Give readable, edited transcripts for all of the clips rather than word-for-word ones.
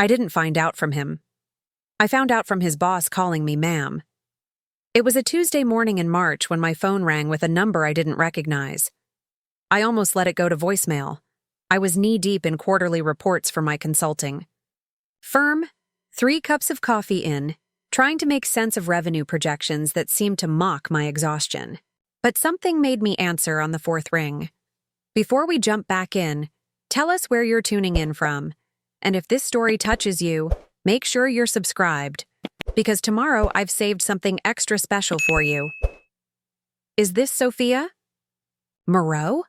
I didn't find out from him. I found out from his boss calling me ma'am. It was a Tuesday morning in March when my phone rang with a number I didn't recognize. I almost let it go to voicemail. I was knee-deep in quarterly reports for my consulting firm, 3 cups of coffee in, trying to make sense of revenue projections that seemed to mock my exhaustion. But something made me answer on the 4th ring. Before we jump back in, tell us where you're tuning in from. And if this story touches you, make sure you're subscribed, because tomorrow I've saved something extra special for you. Is this Sophia Moreau?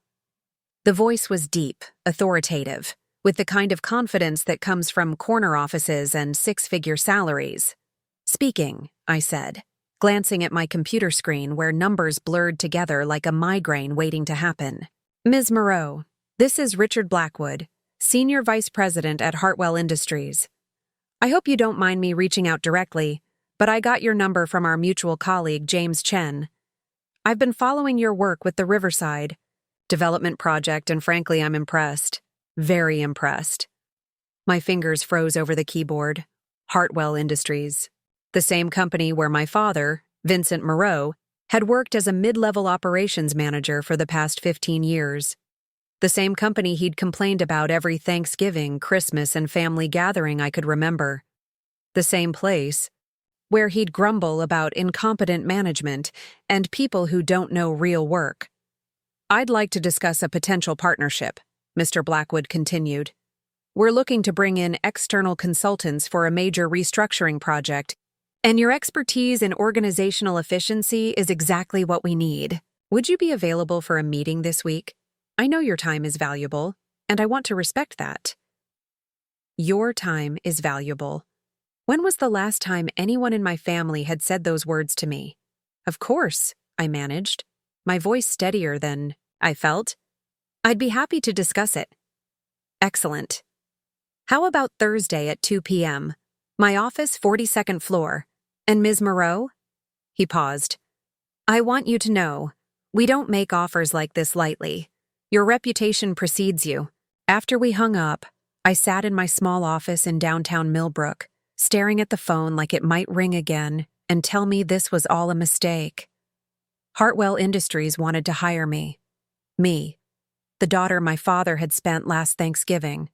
The voice was deep, authoritative, with the kind of confidence that comes from corner offices and 6-figure salaries. Speaking, I said, glancing at my computer screen where numbers blurred together like a migraine waiting to happen. Ms. Moreau, this is Richard Blackwood, Senior Vice President at Hartwell Industries. I hope you don't mind me reaching out directly, but I got your number from our mutual colleague, James Chen. I've been following your work with the Riverside Development Project, and frankly, I'm impressed. Very impressed. My fingers froze over the keyboard. Hartwell Industries. The same company where my father, Vincent Moreau, had worked as a mid-level operations manager for the past 15 years. The same company he'd complained about every Thanksgiving, Christmas, and family gathering I could remember. The same place where he'd grumble about incompetent management and people who don't know real work. I'd like to discuss a potential partnership, Mr. Blackwood continued. We're looking to bring in external consultants for a major restructuring project, and your expertise in organizational efficiency is exactly what we need. Would you be available for a meeting this week? I know your time is valuable, and I want to respect that. Your time is valuable. When was the last time anyone in my family had said those words to me? Of course, I managed, my voice steadier than I felt. I'd be happy to discuss it. Excellent. How about Thursday at 2 p.m.? My office, 42nd floor. And Ms. Moreau? He paused. I want you to know, we don't make offers like this lightly. Your reputation precedes you. After we hung up, I sat in my small office in downtown Millbrook, staring at the phone like it might ring again and tell me this was all a mistake. Hartwell Industries wanted to hire me. Me, the daughter my father had spent last Thanksgiving.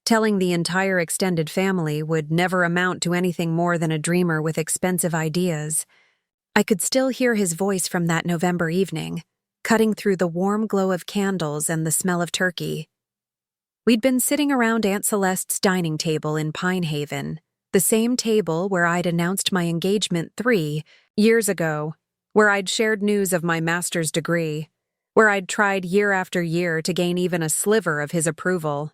Telling the entire extended family would never amount to anything more than a dreamer with expensive ideas. I could still hear his voice from that November evening, cutting through the warm glow of candles and the smell of turkey. We'd been sitting around Aunt Celeste's dining table in Pine Haven, the same table where I'd announced my engagement 3 years ago, where I'd shared news of my master's degree, where I'd tried year after year to gain even a sliver of his approval.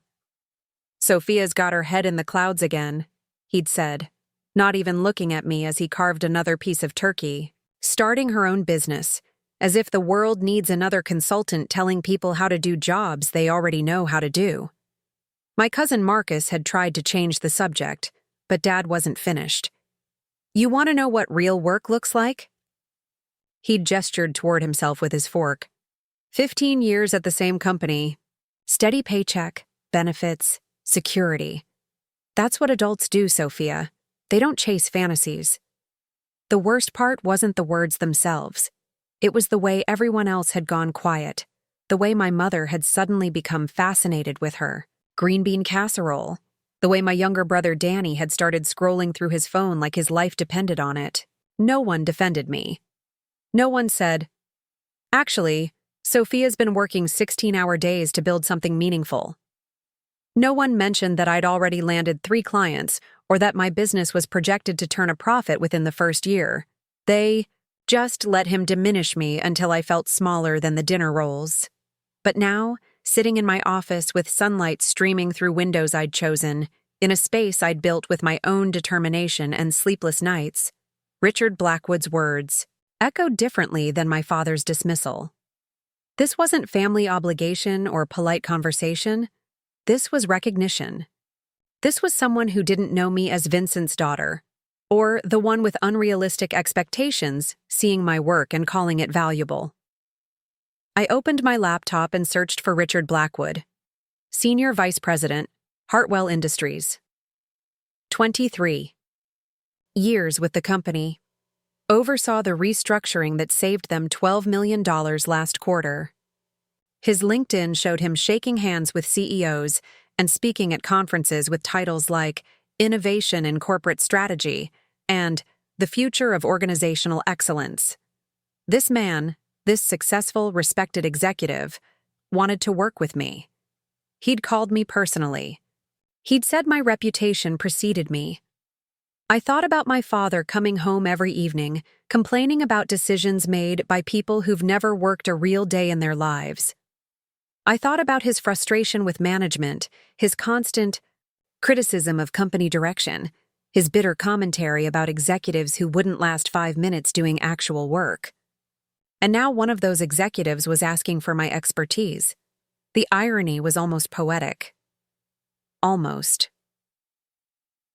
Sophia's got her head in the clouds again, he'd said, not even looking at me as he carved another piece of turkey, starting her own business, as if the world needs another consultant telling people how to do jobs they already know how to do. My cousin Marcus had tried to change the subject, but Dad wasn't finished. You want to know what real work looks like? He'd gestured toward himself with his fork. 15 years at the same company. Steady paycheck, benefits, security. That's what adults do, Sophia. They don't chase fantasies. The worst part wasn't the words themselves. It was the way everyone else had gone quiet, the way my mother had suddenly become fascinated with her green bean casserole, the way my younger brother Danny had started scrolling through his phone like his life depended on it. No one defended me. No one said, actually, Sophia's been working 16-hour days to build something meaningful. No one mentioned that I'd already landed 3 clients or that my business was projected to turn a profit within the first year. They just let him diminish me until I felt smaller than the dinner rolls. But now, sitting in my office with sunlight streaming through windows I'd chosen, in a space I'd built with my own determination and sleepless nights, Richard Blackwood's words echoed differently than my father's dismissal. This wasn't family obligation or polite conversation. This was recognition. This was someone who didn't know me as Vincent's daughter, or the one with unrealistic expectations, seeing my work and calling it valuable. I opened my laptop and searched for Richard Blackwood, Senior Vice President, Hartwell Industries. 23 years with the company. Oversaw the restructuring that saved them $12 million last quarter. His LinkedIn showed him shaking hands with CEOs and speaking at conferences with titles like Innovation in Corporate Strategy and The Future of Organizational Excellence. This man, this successful, respected executive, wanted to work with me. He'd called me personally. He'd said my reputation preceded me. I thought about my father coming home every evening, complaining about decisions made by people who've never worked a real day in their lives. I thought about his frustration with management, his constant criticism of company direction, his bitter commentary about executives who wouldn't last 5 minutes doing actual work. And now one of those executives was asking for my expertise. The irony was almost poetic. Almost.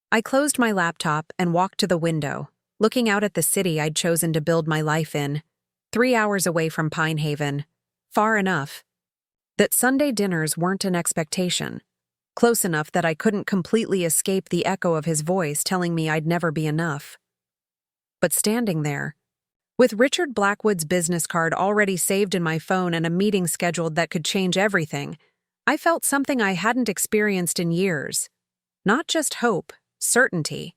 I closed my laptop and walked to the window, looking out at the city I'd chosen to build my life in, 3 hours away from Pine Haven, far enough that Sunday dinners weren't an expectation, close enough that I couldn't completely escape the echo of his voice telling me I'd never be enough. But standing there, with Richard Blackwood's business card already saved in my phone and a meeting scheduled that could change everything, I felt something I hadn't experienced in years. Not just hope, certainty.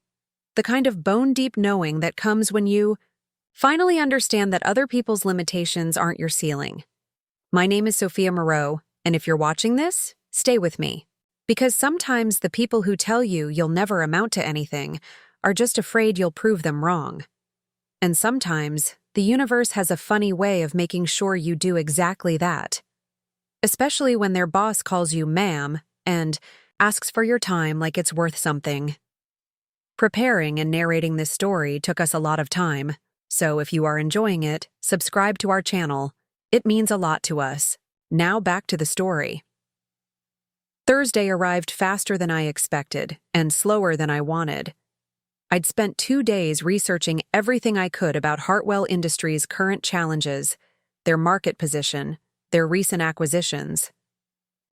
The kind of bone-deep knowing that comes when you finally understand that other people's limitations aren't your ceiling. My name is Sophia Moreau, and if you're watching this, stay with me. Because sometimes the people who tell you you'll never amount to anything are just afraid you'll prove them wrong. And sometimes the universe has a funny way of making sure you do exactly that. Especially when their boss calls you ma'am and asks for your time like it's worth something. Preparing and narrating this story took us a lot of time, so if you are enjoying it, subscribe to our channel. It means a lot to us. Now back to the story. Thursday arrived faster than I expected and slower than I wanted. I'd spent 2 days researching everything I could about Hartwell Industries' current challenges, their market position, their recent acquisitions.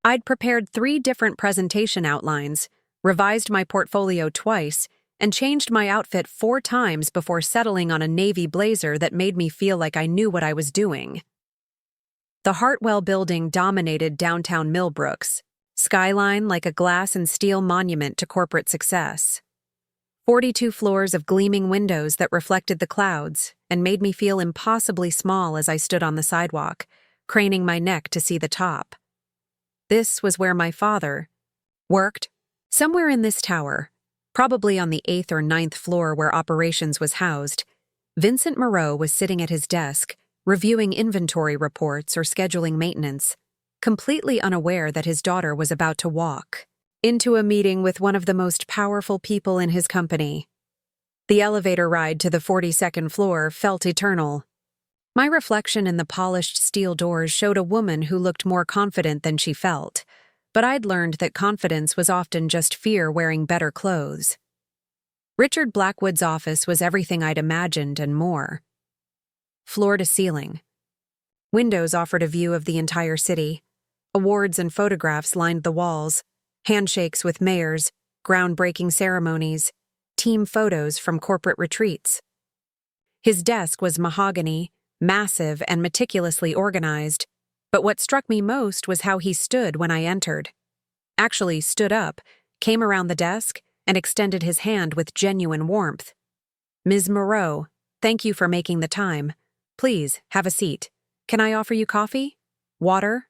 I'd prepared 3 different presentation outlines, revised my portfolio twice, and changed my outfit 4 times before settling on a navy blazer that made me feel like I knew what I was doing. The Hartwell building dominated downtown Millbrooks, skyline like a glass and steel monument to corporate success. 42 floors of gleaming windows that reflected the clouds and made me feel impossibly small as I stood on the sidewalk, craning my neck to see the top. This was where my father worked, somewhere in this tower, probably on the 8th or 9th floor where operations was housed. Vincent Moreau was sitting at his desk, reviewing inventory reports or scheduling maintenance, completely unaware that his daughter was about to walk into a meeting with one of the most powerful people in his company. The elevator ride to the 42nd floor felt eternal. My reflection in the polished steel doors showed a woman who looked more confident than she felt, but I'd learned that confidence was often just fear wearing better clothes. Richard Blackwood's office was everything I'd imagined and more. Floor to ceiling. Windows offered a view of the entire city. Awards and photographs lined the walls. Handshakes with mayors, groundbreaking ceremonies, team photos from corporate retreats. His desk was mahogany, massive and meticulously organized, but what struck me most was how he stood when I entered. Actually stood up, came around the desk, and extended his hand with genuine warmth. "Ms. Moreau, thank you for making the time. Please, have a seat. Can I offer you coffee? Water?"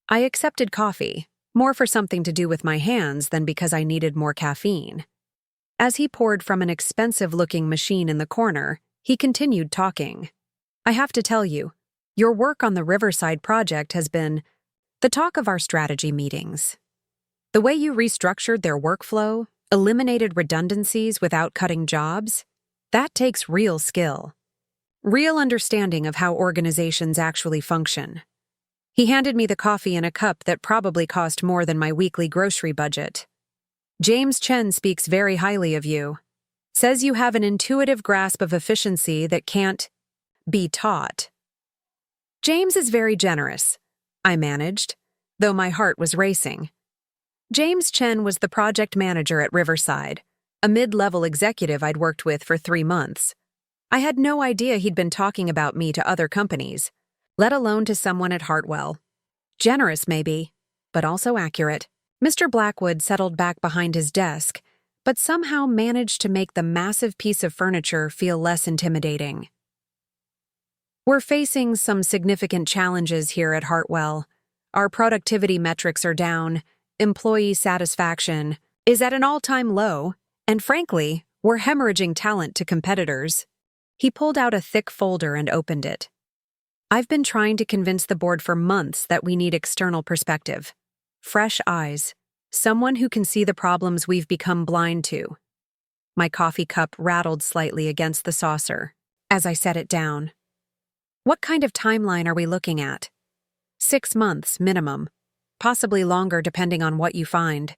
I accepted coffee, more for something to do with my hands than because I needed more caffeine. As he poured from an expensive-looking machine in the corner, he continued talking. "I have to tell you, your work on the Riverside project has been the talk of our strategy meetings. The way you restructured their workflow, eliminated redundancies without cutting jobs, that takes real skill. Real understanding of how organizations actually function." He handed me the coffee in a cup that probably cost more than my weekly grocery budget. "James Chen speaks very highly of you. Says you have an intuitive grasp of efficiency that can't be taught." "James is very generous," I managed, though my heart was racing. James Chen was the project manager at Riverside, a mid-level executive I'd worked with for 3 months. I had no idea he'd been talking about me to other companies, let alone to someone at Hartwell. Generous, maybe, but also accurate. Mr. Blackwood settled back behind his desk, but somehow managed to make the massive piece of furniture feel less intimidating. We're facing some significant challenges here at Hartwell. Our productivity metrics are down, employee satisfaction is at an all-time low, and frankly, we're hemorrhaging talent to competitors. He pulled out a thick folder and opened it. I've been trying to convince the board for months that we need external perspective. Fresh eyes. Someone who can see the problems we've become blind to. My coffee cup rattled slightly against the saucer as I set it down. What kind of timeline are we looking at? 6 months minimum, possibly longer depending on what you find.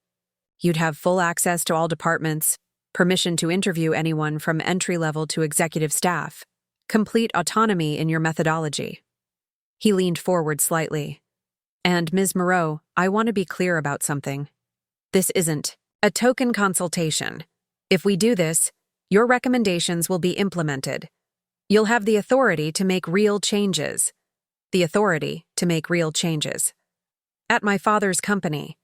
You'd have full access to all departments, permission to interview anyone from entry-level to executive staff, complete autonomy in your methodology. He leaned forward slightly. And Ms. Moreau, I want to be clear about something. This isn't a token consultation. If we do this, your recommendations will be implemented. You'll have the authority to make real changes. The authority to make real changes. At my father's company,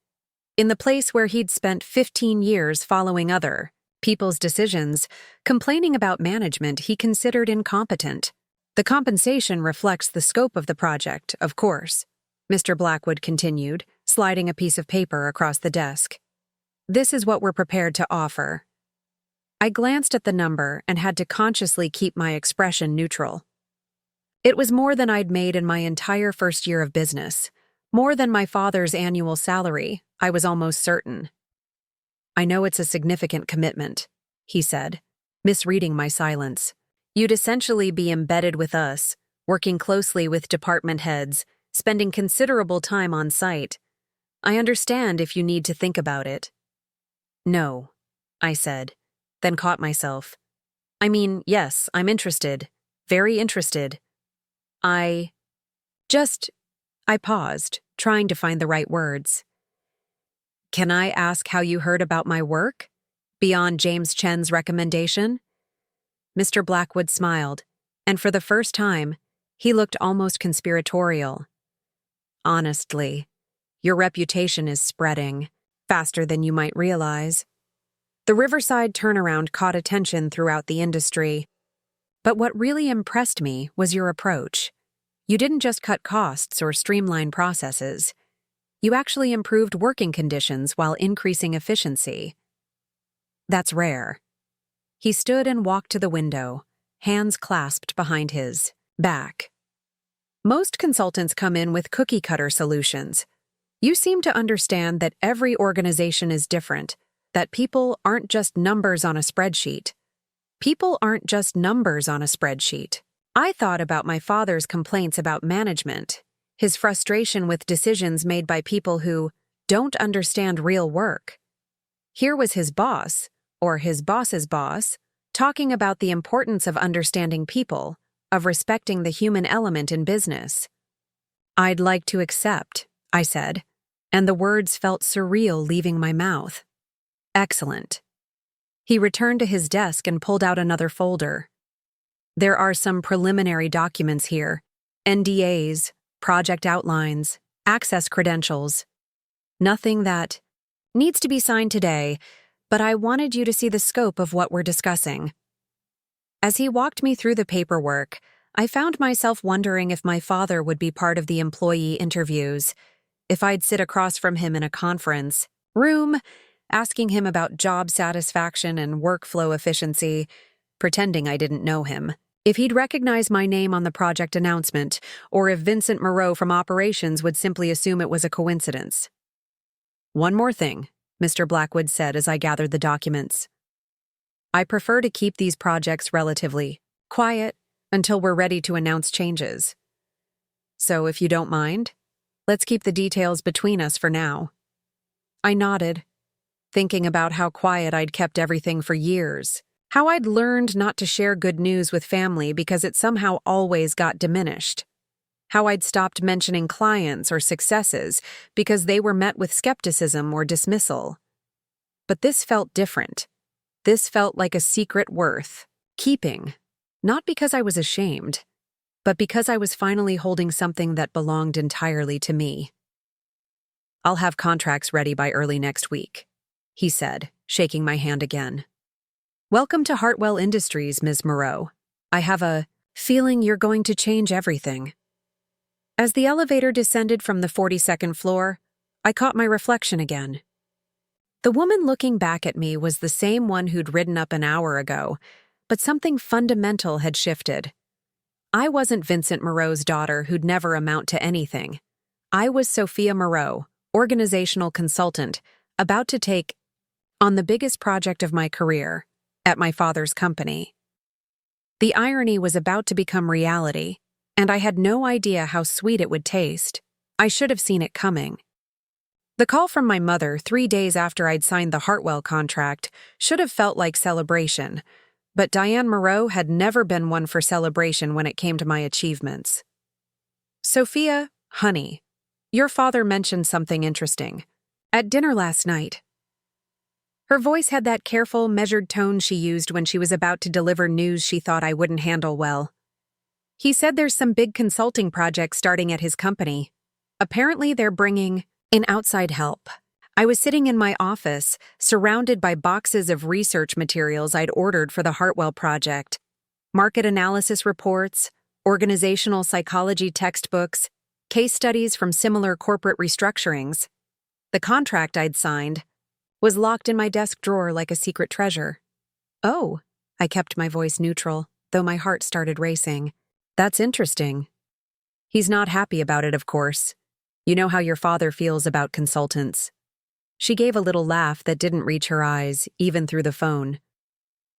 in the place where he'd spent 15 years following other people's decisions, complaining about management he considered incompetent. The compensation reflects the scope of the project, of course, Mr. Blackwood continued, sliding a piece of paper across the desk. This is what we're prepared to offer. I glanced at the number and had to consciously keep my expression neutral. It was more than I'd made in my entire first year of business, more than my father's annual salary, I was almost certain. I know it's a significant commitment, he said, misreading my silence. You'd essentially be embedded with us, working closely with department heads, spending considerable time on site. I understand if you need to think about it. No, I said, then caught myself. I mean, yes, I'm interested, very interested. I paused, trying to find the right words. Can I ask how you heard about my work? Beyond James Chen's recommendation? Mr. Blackwood smiled, and for the first time, he looked almost conspiratorial. Honestly, your reputation is spreading faster than you might realize. The Riverside turnaround caught attention throughout the industry. But what really impressed me was your approach. You didn't just cut costs or streamline processes. You actually improved working conditions while increasing efficiency. That's rare. He stood and walked to the window, hands clasped behind his back. Most consultants come in with cookie-cutter solutions. You seem to understand that every organization is different, that people aren't just numbers on a spreadsheet. People aren't just numbers on a spreadsheet. I thought about my father's complaints about management, his frustration with decisions made by people who don't understand real work. Here was his boss, or his boss's boss, talking about the importance of understanding people, of respecting the human element in business. I'd like to accept, I said, and the words felt surreal leaving my mouth. Excellent. He returned to his desk and pulled out another folder. There are some preliminary documents here, NDAs, project outlines, access credentials. Nothing that needs to be signed today, but I wanted you to see the scope of what we're discussing. As he walked me through the paperwork, I found myself wondering if my father would be part of the employee interviews, if I'd sit across from him in a conference room, asking him about job satisfaction and workflow efficiency, pretending I didn't know him, if he'd recognize my name on the project announcement, or if Vincent Moreau from operations would simply assume it was a coincidence. One more thing, Mr. Blackwood said as I gathered the documents. I prefer to keep these projects relatively quiet until we're ready to announce changes. So if you don't mind, let's keep the details between us for now. I nodded, thinking about how quiet I'd kept everything for years, how I'd learned not to share good news with family because it somehow always got diminished, how I'd stopped mentioning clients or successes because they were met with skepticism or dismissal. But this felt different. This felt like a secret worth keeping, not because I was ashamed, but because I was finally holding something that belonged entirely to me. "I'll have contracts ready by early next week," he said, shaking my hand again. "Welcome to Hartwell Industries, Ms. Moreau. I have a feeling you're going to change everything." As the elevator descended from the 42nd floor, I caught my reflection again. The woman looking back at me was the same one who'd ridden up an hour ago, but something fundamental had shifted. I wasn't Vincent Moreau's daughter who'd never amount to anything. I was Sophia Moreau, organizational consultant, about to take on the biggest project of my career, at my father's company. The irony was about to become reality, and I had no idea how sweet it would taste. I should have seen it coming. The call from my mother 3 days after I'd signed the Hartwell contract should have felt like celebration, but Diane Moreau had never been one for celebration when it came to my achievements. "Sophia, honey, your father mentioned something interesting at dinner last night." Her voice had that careful, measured tone she used when she was about to deliver news she thought I wouldn't handle well. "He said there's some big consulting project starting at his company. Apparently they're bringing in outside help." I was sitting in my office, surrounded by boxes of research materials I'd ordered for the Hartwell project. Market analysis reports, organizational psychology textbooks, case studies from similar corporate restructurings. The contract I'd signed was locked in my desk drawer like a secret treasure. "Oh," I kept my voice neutral, though my heart started racing. "That's interesting." "He's not happy about it, of course. You know how your father feels about consultants." She gave a little laugh that didn't reach her eyes, even through the phone.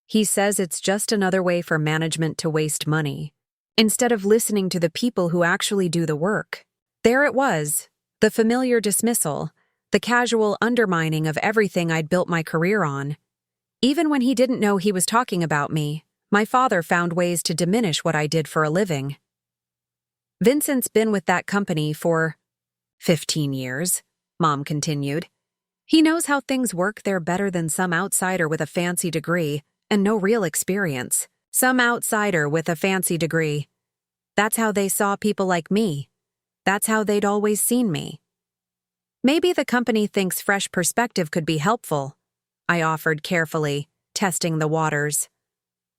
"He says it's just another way for management to waste money, instead of listening to the people who actually do the work." There it was, the familiar dismissal, the casual undermining of everything I'd built my career on. Even when he didn't know he was talking about me, my father found ways to diminish what I did for a living. "Vincent's been with that company for 15 years, Mom continued. "He knows how things work there better than some outsider with a fancy degree and no real experience. Some outsider with a fancy degree. That's how they saw people like me. That's how they'd always seen me." "Maybe the company thinks fresh perspective could be helpful," I offered carefully, testing the waters.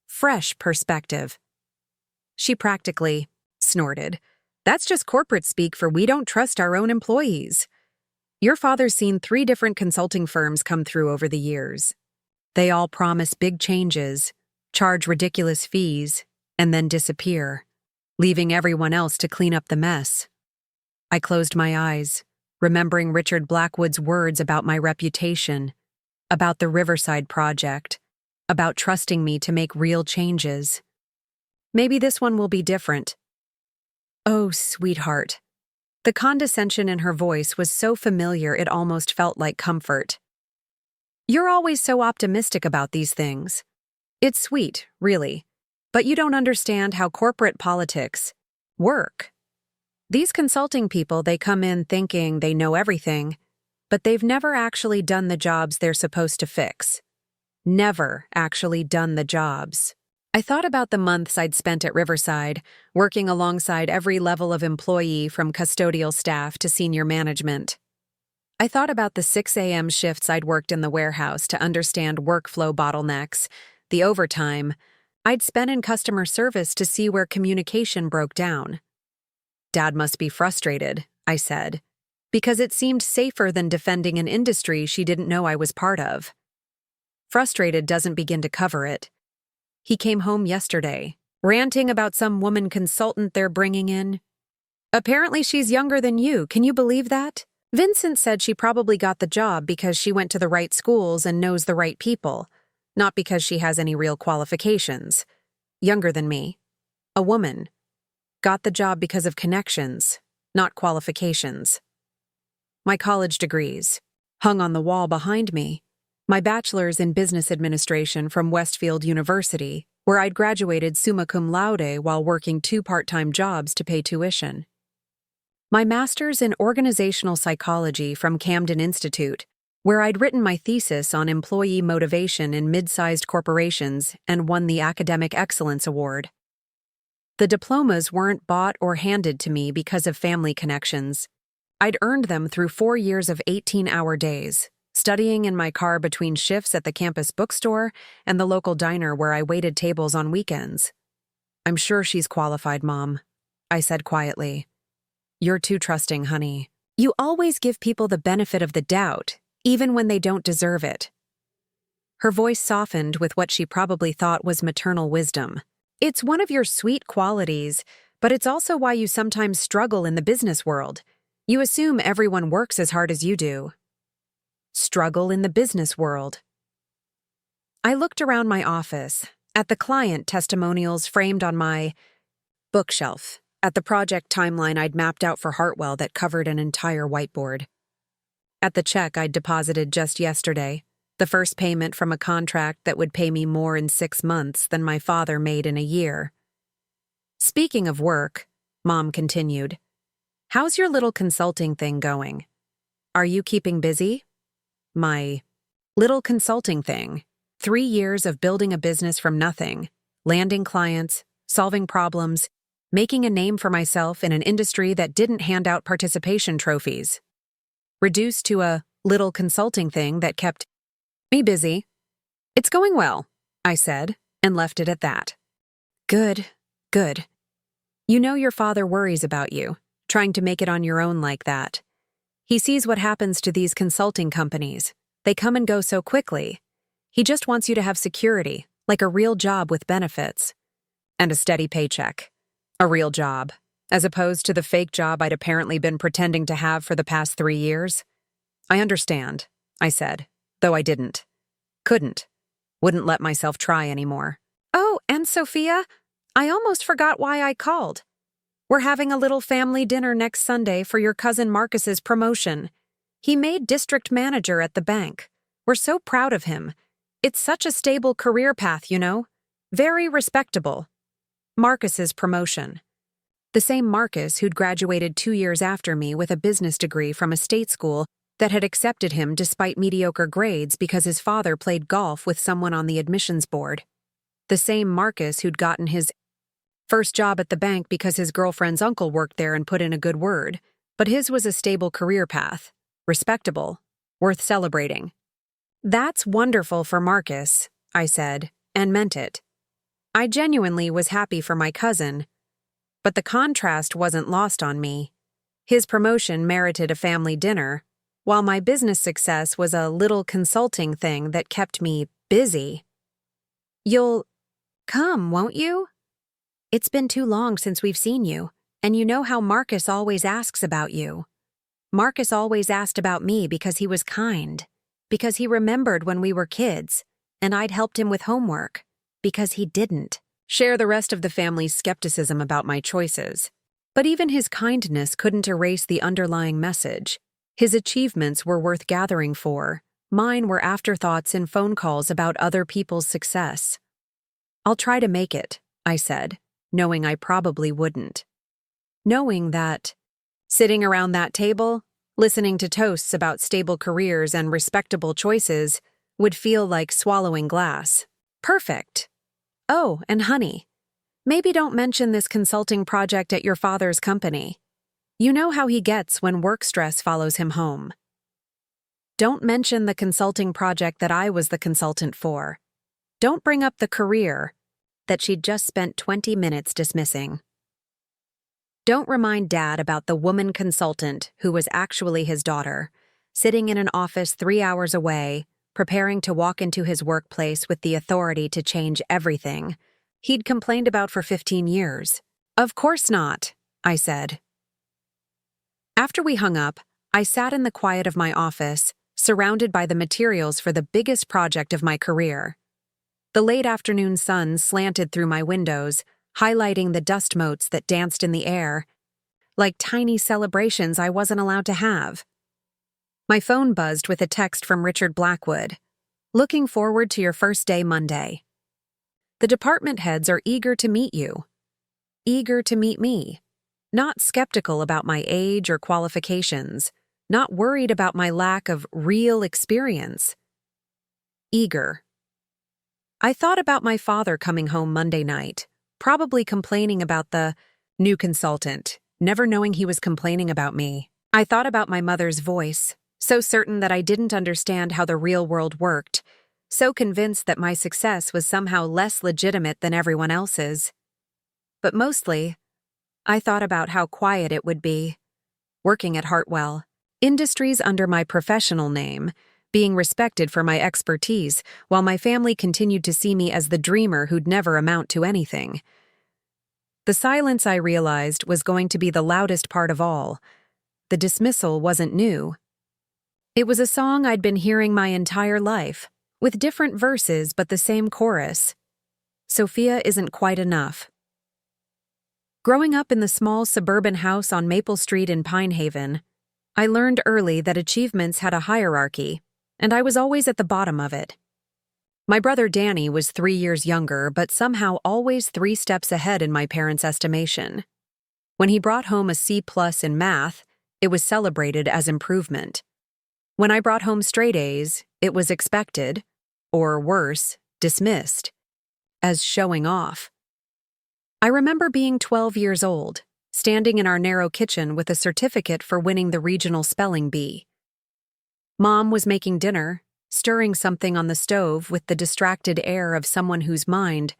"Fresh perspective." She practically snorted. "That's just corporate speak for we don't trust our own employees. Your father's seen 3 different consulting firms come through over the years. They all promise big changes, charge ridiculous fees, and then disappear, leaving everyone else to clean up the mess." I closed my eyes, remembering Richard Blackwood's words about my reputation, about the Riverside Project, about trusting me to make real changes. Maybe this one will be different. "Oh, sweetheart." The condescension in her voice was so familiar it almost felt like comfort. "You're always so optimistic about these things. It's sweet, really, but you don't understand how corporate politics work. These consulting people, they come in thinking they know everything, but they've never actually done the jobs they're supposed to fix. Never actually done the jobs." I thought about the months I'd spent at Riverside, working alongside every level of employee from custodial staff to senior management. I thought about the 6 a.m. shifts I'd worked in the warehouse to understand workflow bottlenecks, the overtime I'd spent in customer service to see where communication broke down. "Dad must be frustrated," I said, because it seemed safer than defending an industry she didn't know I was part of. Frustrated doesn't begin to cover it. He came home yesterday, ranting about some woman consultant they're bringing in. "Apparently she's younger than you, can you believe that? Vincent said she probably got the job because she went to the right schools and knows the right people, not because she has any real qualifications. Younger than me. A woman. Got the job because of connections, not qualifications." My college degrees, hung on the wall behind me. My bachelor's in business administration from Westfield University, where I'd graduated summa cum laude while working 2 part-time jobs to pay tuition. My master's in organizational psychology from Camden Institute, where I'd written my thesis on employee motivation in mid-sized corporations and won the Academic Excellence Award. The diplomas weren't bought or handed to me because of family connections. I'd earned them through 4 years of 18-hour days, studying in my car between shifts at the campus bookstore and the local diner where I waited tables on weekends. "I'm sure she's qualified, Mom," I said quietly. "You're too trusting, honey. You always give people the benefit of the doubt, even when they don't deserve it." Her voice softened with what she probably thought was maternal wisdom. "It's one of your sweet qualities, but it's also why you sometimes struggle in the business world. You assume everyone works as hard as you do." Struggle in the business world. I looked around my office, at the client testimonials framed on my bookshelf, at the project timeline I'd mapped out for Hartwell that covered an entire whiteboard, at the check I'd deposited just yesterday, the first payment from a contract that would pay me more in 6 months than my father made in a year. "Speaking of work," Mom continued, "how's your little consulting thing going? Are you keeping busy?" My little consulting thing. 3 years of building a business from nothing, landing clients, solving problems, making a name for myself in an industry that didn't hand out participation trophies. Reduced to a little consulting thing that kept me busy. "It's going well," I said, and left it at that. Good. You know your father worries about you, trying to make it on your own like that. He sees what happens to these consulting companies. They come and go so quickly. He just wants you to have security, like a real job with benefits. And a steady paycheck. A real job, as opposed to the fake job I'd apparently been pretending to have for the past 3 years. "I understand," I said, though I didn't. Couldn't. Wouldn't let myself try anymore. "Oh, and Sophia, I almost forgot why I called. We're having a little family dinner next Sunday for your cousin Marcus's promotion. He made district manager at the bank. We're so proud of him. It's such a stable career path, you know. Very respectable." Marcus's promotion. The same Marcus who'd graduated 2 years after me with a business degree from a state school that had accepted him despite mediocre grades because his father played golf with someone on the admissions board. The same Marcus who'd gotten his first job at the bank because his girlfriend's uncle worked there and put in a good word, but his was a stable career path, respectable, worth celebrating. "That's wonderful for Marcus," I said, and meant it. I genuinely was happy for my cousin, but the contrast wasn't lost on me. His promotion merited a family dinner, while my business success was a little consulting thing that kept me busy. "You'll come, won't you? It's been too long since we've seen you, and you know how Marcus always asks about you. Marcus always asked about me because he was kind, because he remembered when we were kids, and I'd helped him with homework, because he didn't share the rest of the family's skepticism about my choices. But even his kindness couldn't erase the underlying message. His achievements were worth gathering for. Mine were afterthoughts in phone calls about other people's success. "I'll try to make it," I said, knowing I probably wouldn't. Knowing that, sitting around that table, listening to toasts about stable careers and respectable choices, would feel like swallowing glass. Perfect. "Oh, and honey, maybe don't mention this consulting project at your father's company. You know how he gets when work stress follows him home. Don't mention the consulting project that I was the consultant for. Don't bring up the career that she'd just spent 20 minutes dismissing. Don't remind Dad about the woman consultant who was actually his daughter, sitting in an office 3 hours away, preparing to walk into his workplace with the authority to change everything he'd complained about for 15 years. Of course not, I said. After we hung up, I sat in the quiet of my office, surrounded by the materials for the biggest project of my career. The late afternoon sun slanted through my windows, highlighting the dust motes that danced in the air, like tiny celebrations I wasn't allowed to have. My phone buzzed with a text from Richard Blackwood. Looking forward to your first day Monday. The department heads are eager to meet you. Eager to meet me. Not skeptical about my age or qualifications, not worried about my lack of real experience. Eager. I thought about my father coming home Monday night, probably complaining about the new consultant, never knowing he was complaining about me. I thought about my mother's voice, so certain that I didn't understand how the real world worked, so convinced that my success was somehow less legitimate than everyone else's. But mostly, I thought about how quiet it would be, working at Hartwell Industries under my professional name, being respected for my expertise, while my family continued to see me as the dreamer who'd never amount to anything. The silence, I realized, was going to be the loudest part of all. The dismissal wasn't new. It was a song I'd been hearing my entire life, with different verses but the same chorus. Sophia isn't quite enough. Growing up in the small suburban house on Maple Street in Pine Haven, I learned early that achievements had a hierarchy, and I was always at the bottom of it. My brother Danny was 3 years younger, but somehow always 3 steps ahead in my parents' estimation. When he brought home a C+ in math, it was celebrated as improvement. When I brought home straight A's, it was expected, or worse, dismissed, as showing off. I remember being 12 years old, standing in our narrow kitchen with a certificate for winning the regional spelling bee. Mom was making dinner, stirring something on the stove with the distracted air of someone whose mind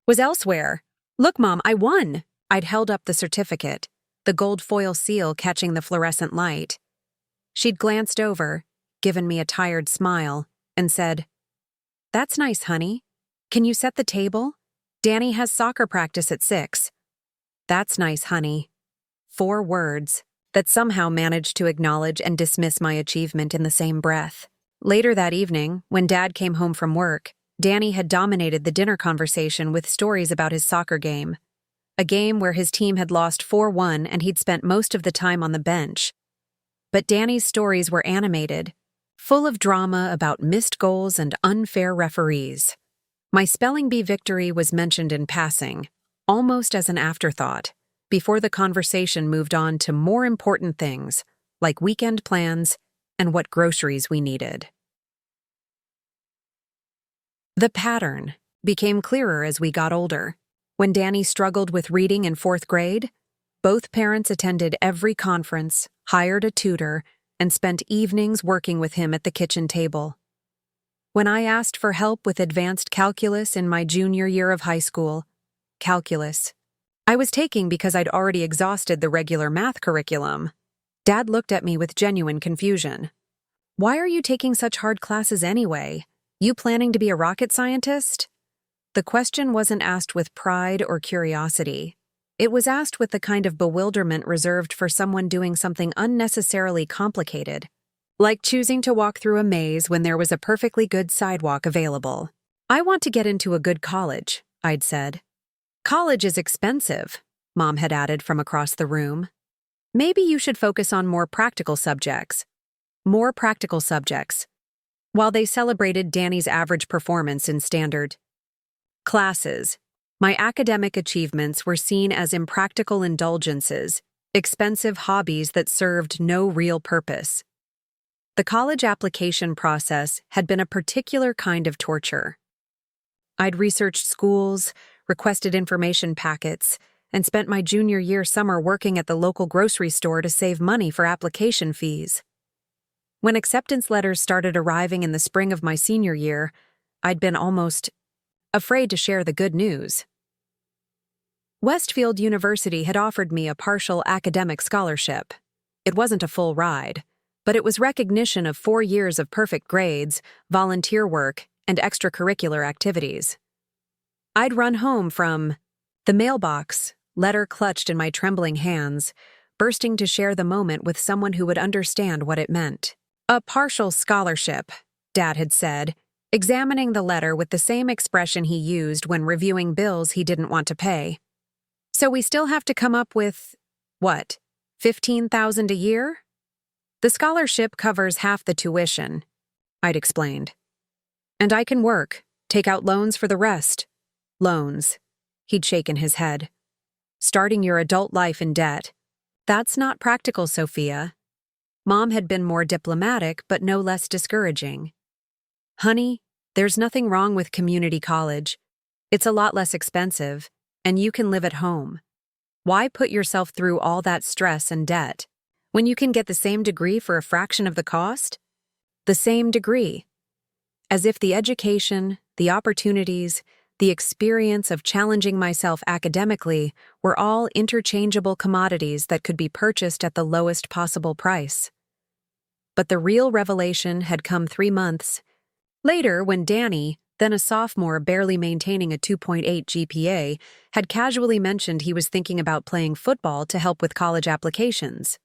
was elsewhere. "Look, Mom, I won!" I'd held up the certificate, the gold foil seal catching the fluorescent light. She'd glanced over, given me a tired smile, and said, "That's nice, honey. Can you set the table? Danny has soccer practice at 6. "That's nice, honey." 4 words that somehow managed to acknowledge and dismiss my achievement in the same breath. Later that evening, when Dad came home from work, Danny had dominated the dinner conversation with stories about his soccer game. A game where his team had lost 4-1 and he'd spent most of the time on the bench. But Danny's stories were animated, full of drama about missed goals and unfair referees. My spelling bee victory was mentioned in passing, almost as an afterthought, before the conversation moved on to more important things, like weekend plans and what groceries we needed. The pattern became clearer as we got older. When Danny struggled with reading in 4th grade, both parents attended every conference, hired a tutor, and spent evenings working with him at the kitchen table. When I asked for help with advanced calculus in my junior year of high school, calculus I was taking because I'd already exhausted the regular math curriculum, Dad looked at me with genuine confusion. "Why are you taking such hard classes anyway? You planning to be a rocket scientist?" The question wasn't asked with pride or curiosity. It was asked with the kind of bewilderment reserved for someone doing something unnecessarily complicated, like choosing to walk through a maze when there was a perfectly good sidewalk available. "I want to get into a good college," I'd said. "College is expensive," Mom had added from across the room. "Maybe you should focus on more practical subjects." More practical subjects. While they celebrated Danny's average performance in standard classes, my academic achievements were seen as impractical indulgences, expensive hobbies that served no real purpose. The college application process had been a particular kind of torture. I'd researched schools, requested information packets, and spent my junior year summer working at the local grocery store to save money for application fees. When acceptance letters started arriving in the spring of my senior year, I'd been almost afraid to share the good news. Westfield University had offered me a partial academic scholarship. It wasn't a full ride, but it was recognition of 4 years of perfect grades, volunteer work, and extracurricular activities. I'd run home from the mailbox, letter clutched in my trembling hands, bursting to share the moment with someone who would understand what it meant. "A partial scholarship," Dad had said, examining the letter with the same expression he used when reviewing bills he didn't want to pay. "So we still have to come up with, what, $15,000 a year?" "The scholarship covers half the tuition," I'd explained. "And I can work, take out loans for the rest." "Loans," he'd shaken his head. "Starting your adult life in debt. That's not practical, Sophia." Mom had been more diplomatic but no less discouraging. "Honey, there's nothing wrong with community college. It's a lot less expensive, and you can live at home. Why put yourself through all that stress and debt when you can get the same degree for a fraction of the cost?" The same degree. As if the education, the opportunities, the experience of challenging myself academically were all interchangeable commodities that could be purchased at the lowest possible price. But the real revelation had come 3 months later when Danny, then a sophomore barely maintaining a 2.8 GPA, had casually mentioned he was thinking about playing football to help with college applications.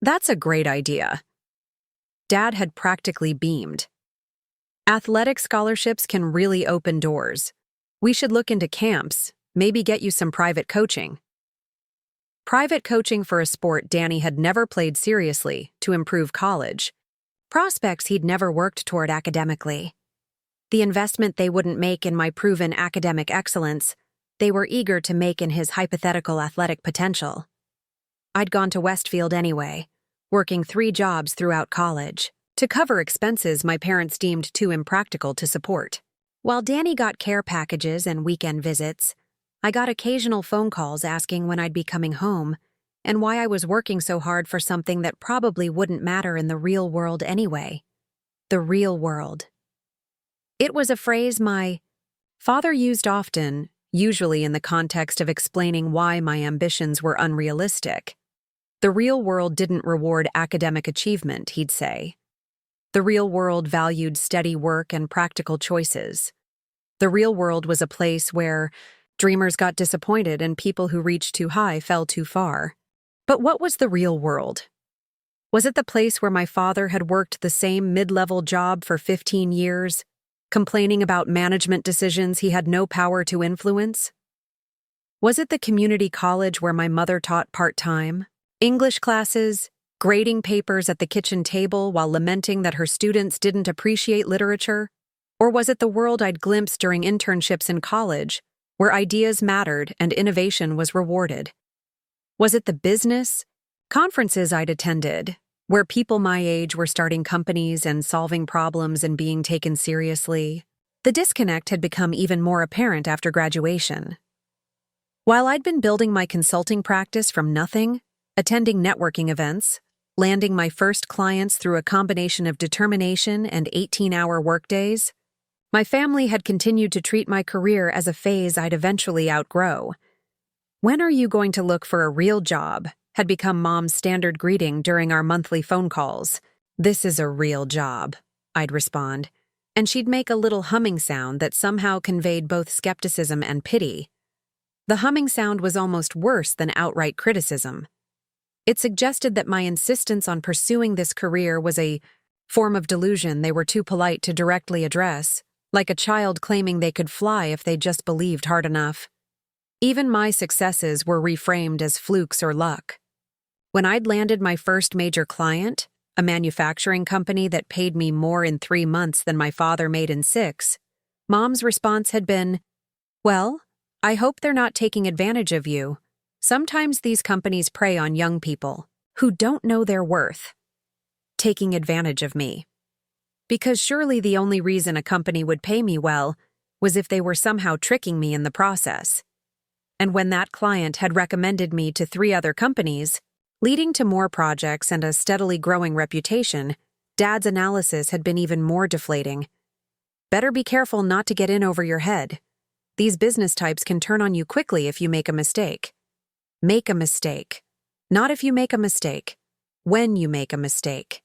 "That's a great idea." Dad had practically beamed. "Athletic scholarships can really open doors. We should look into camps, maybe get you some private coaching." Private coaching for a sport Danny had never played seriously to improve college. Prospects he'd never worked toward academically. The investment they wouldn't make in my proven academic excellence, they were eager to make in his hypothetical athletic potential. I'd gone to Westfield anyway, working 3 jobs throughout college, to cover expenses my parents deemed too impractical to support. While Danny got care packages and weekend visits, I got occasional phone calls asking when I'd be coming home and why I was working so hard for something that probably wouldn't matter in the real world anyway. The real world. It was a phrase my father used often, usually in the context of explaining why my ambitions were unrealistic. The real world didn't reward academic achievement, he'd say. The real world valued steady work and practical choices. The real world was a place where dreamers got disappointed and people who reached too high fell too far. But what was the real world? Was it the place where my father had worked the same mid-level job for 15 years, complaining about management decisions he had no power to influence? Was it the community college where my mother taught part-time, English classes, grading papers at the kitchen table while lamenting that her students didn't appreciate literature? Or was it the world I'd glimpsed during internships in college, where ideas mattered and innovation was rewarded? Was it the business conferences I'd attended, where people my age were starting companies and solving problems and being taken seriously? The disconnect had become even more apparent after graduation. While I'd been building my consulting practice from nothing, attending networking events, landing my first clients through a combination of determination and 18-hour workdays, my family had continued to treat my career as a phase I'd eventually outgrow. "When are you going to look for a real job?" had become Mom's standard greeting during our monthly phone calls. "This is a real job," I'd respond, and she'd make a little humming sound that somehow conveyed both skepticism and pity. The humming sound was almost worse than outright criticism. It suggested that my insistence on pursuing this career was a form of delusion they were too polite to directly address, like a child claiming they could fly if they just believed hard enough. Even my successes were reframed as flukes or luck. When I'd landed my first major client, a manufacturing company that paid me more in 3 months than my father made in 6, Mom's response had been, "Well, I hope they're not taking advantage of you. Sometimes these companies prey on young people who don't know their worth." Taking advantage of me. Because surely the only reason a company would pay me well was if they were somehow tricking me in the process. And when that client had recommended me to 3 other companies, leading to more projects and a steadily growing reputation, Dad's analysis had been even more deflating. "Better be careful not to get in over your head. These business types can turn on you quickly if you make a mistake." Make a mistake. Not if you make a mistake. When you make a mistake.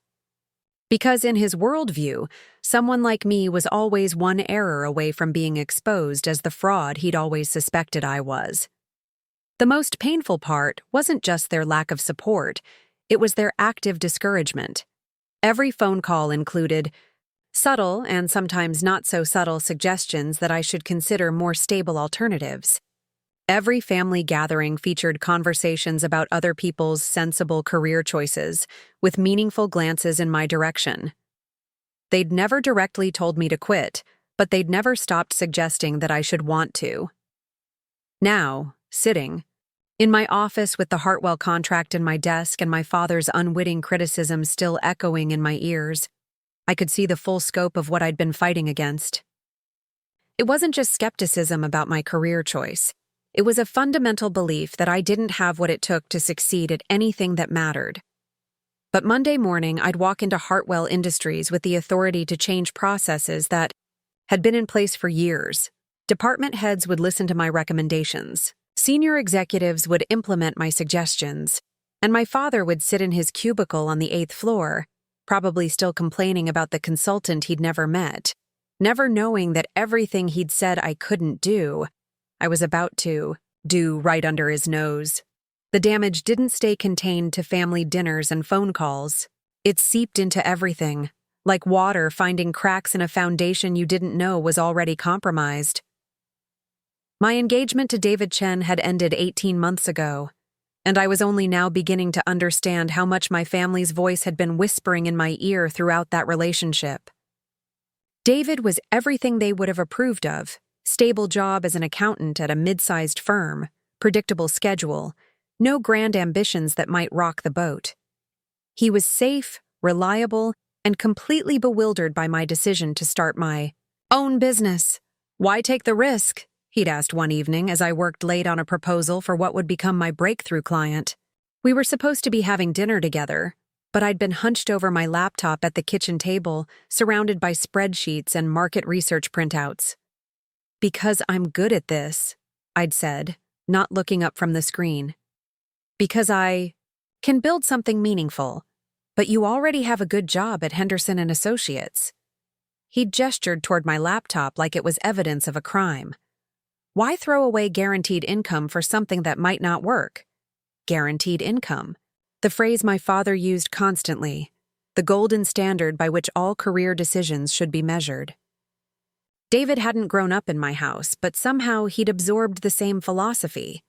Because in his worldview, someone like me was always one error away from being exposed as the fraud he'd always suspected I was. The most painful part wasn't just their lack of support, it was their active discouragement. Every phone call included subtle and sometimes not so subtle suggestions that I should consider more stable alternatives. Every family gathering featured conversations about other people's sensible career choices, with meaningful glances in my direction. They'd never directly told me to quit, but they'd never stopped suggesting that I should want to. Now, sitting, In my office with the Hartwell contract in my desk and my father's unwitting criticism still echoing in my ears, I could see the full scope of what I'd been fighting against. It wasn't just skepticism about my career choice. It was a fundamental belief that I didn't have what it took to succeed at anything that mattered. But Monday morning, I'd walk into Hartwell Industries with the authority to change processes that had been in place for years. Department heads would listen to my recommendations. Senior executives would implement my suggestions. And my father would sit in his cubicle on the 8th floor, probably still complaining about the consultant he'd never met, never knowing that everything he'd said I couldn't do, I was about to do right under his nose. The damage didn't stay contained to family dinners and phone calls. It seeped into everything, like water finding cracks in a foundation you didn't know was already compromised. My engagement to David Chen had ended 18 months ago, and I was only now beginning to understand how much my family's voice had been whispering in my ear throughout that relationship. David was everything they would have approved of: stable job as an accountant at a mid-sized firm, predictable schedule, no grand ambitions that might rock the boat. He was safe, reliable, and completely bewildered by my decision to start my own business. "Why take the risk?" he'd asked one evening as I worked late on a proposal for what would become my breakthrough client. We were supposed to be having dinner together, but I'd been hunched over my laptop at the kitchen table, surrounded by spreadsheets and market research printouts. "Because I'm good at this," I'd said, not looking up from the screen. "Because I can build something meaningful, but you already have a good job at Henderson and Associates." He'd gestured toward my laptop like it was evidence of a crime. Why throw away guaranteed income for something that might not work? Guaranteed income, the phrase my father used constantly, the golden standard by which all career decisions should be measured. David hadn't grown up in my house, but somehow he'd absorbed the same philosophy: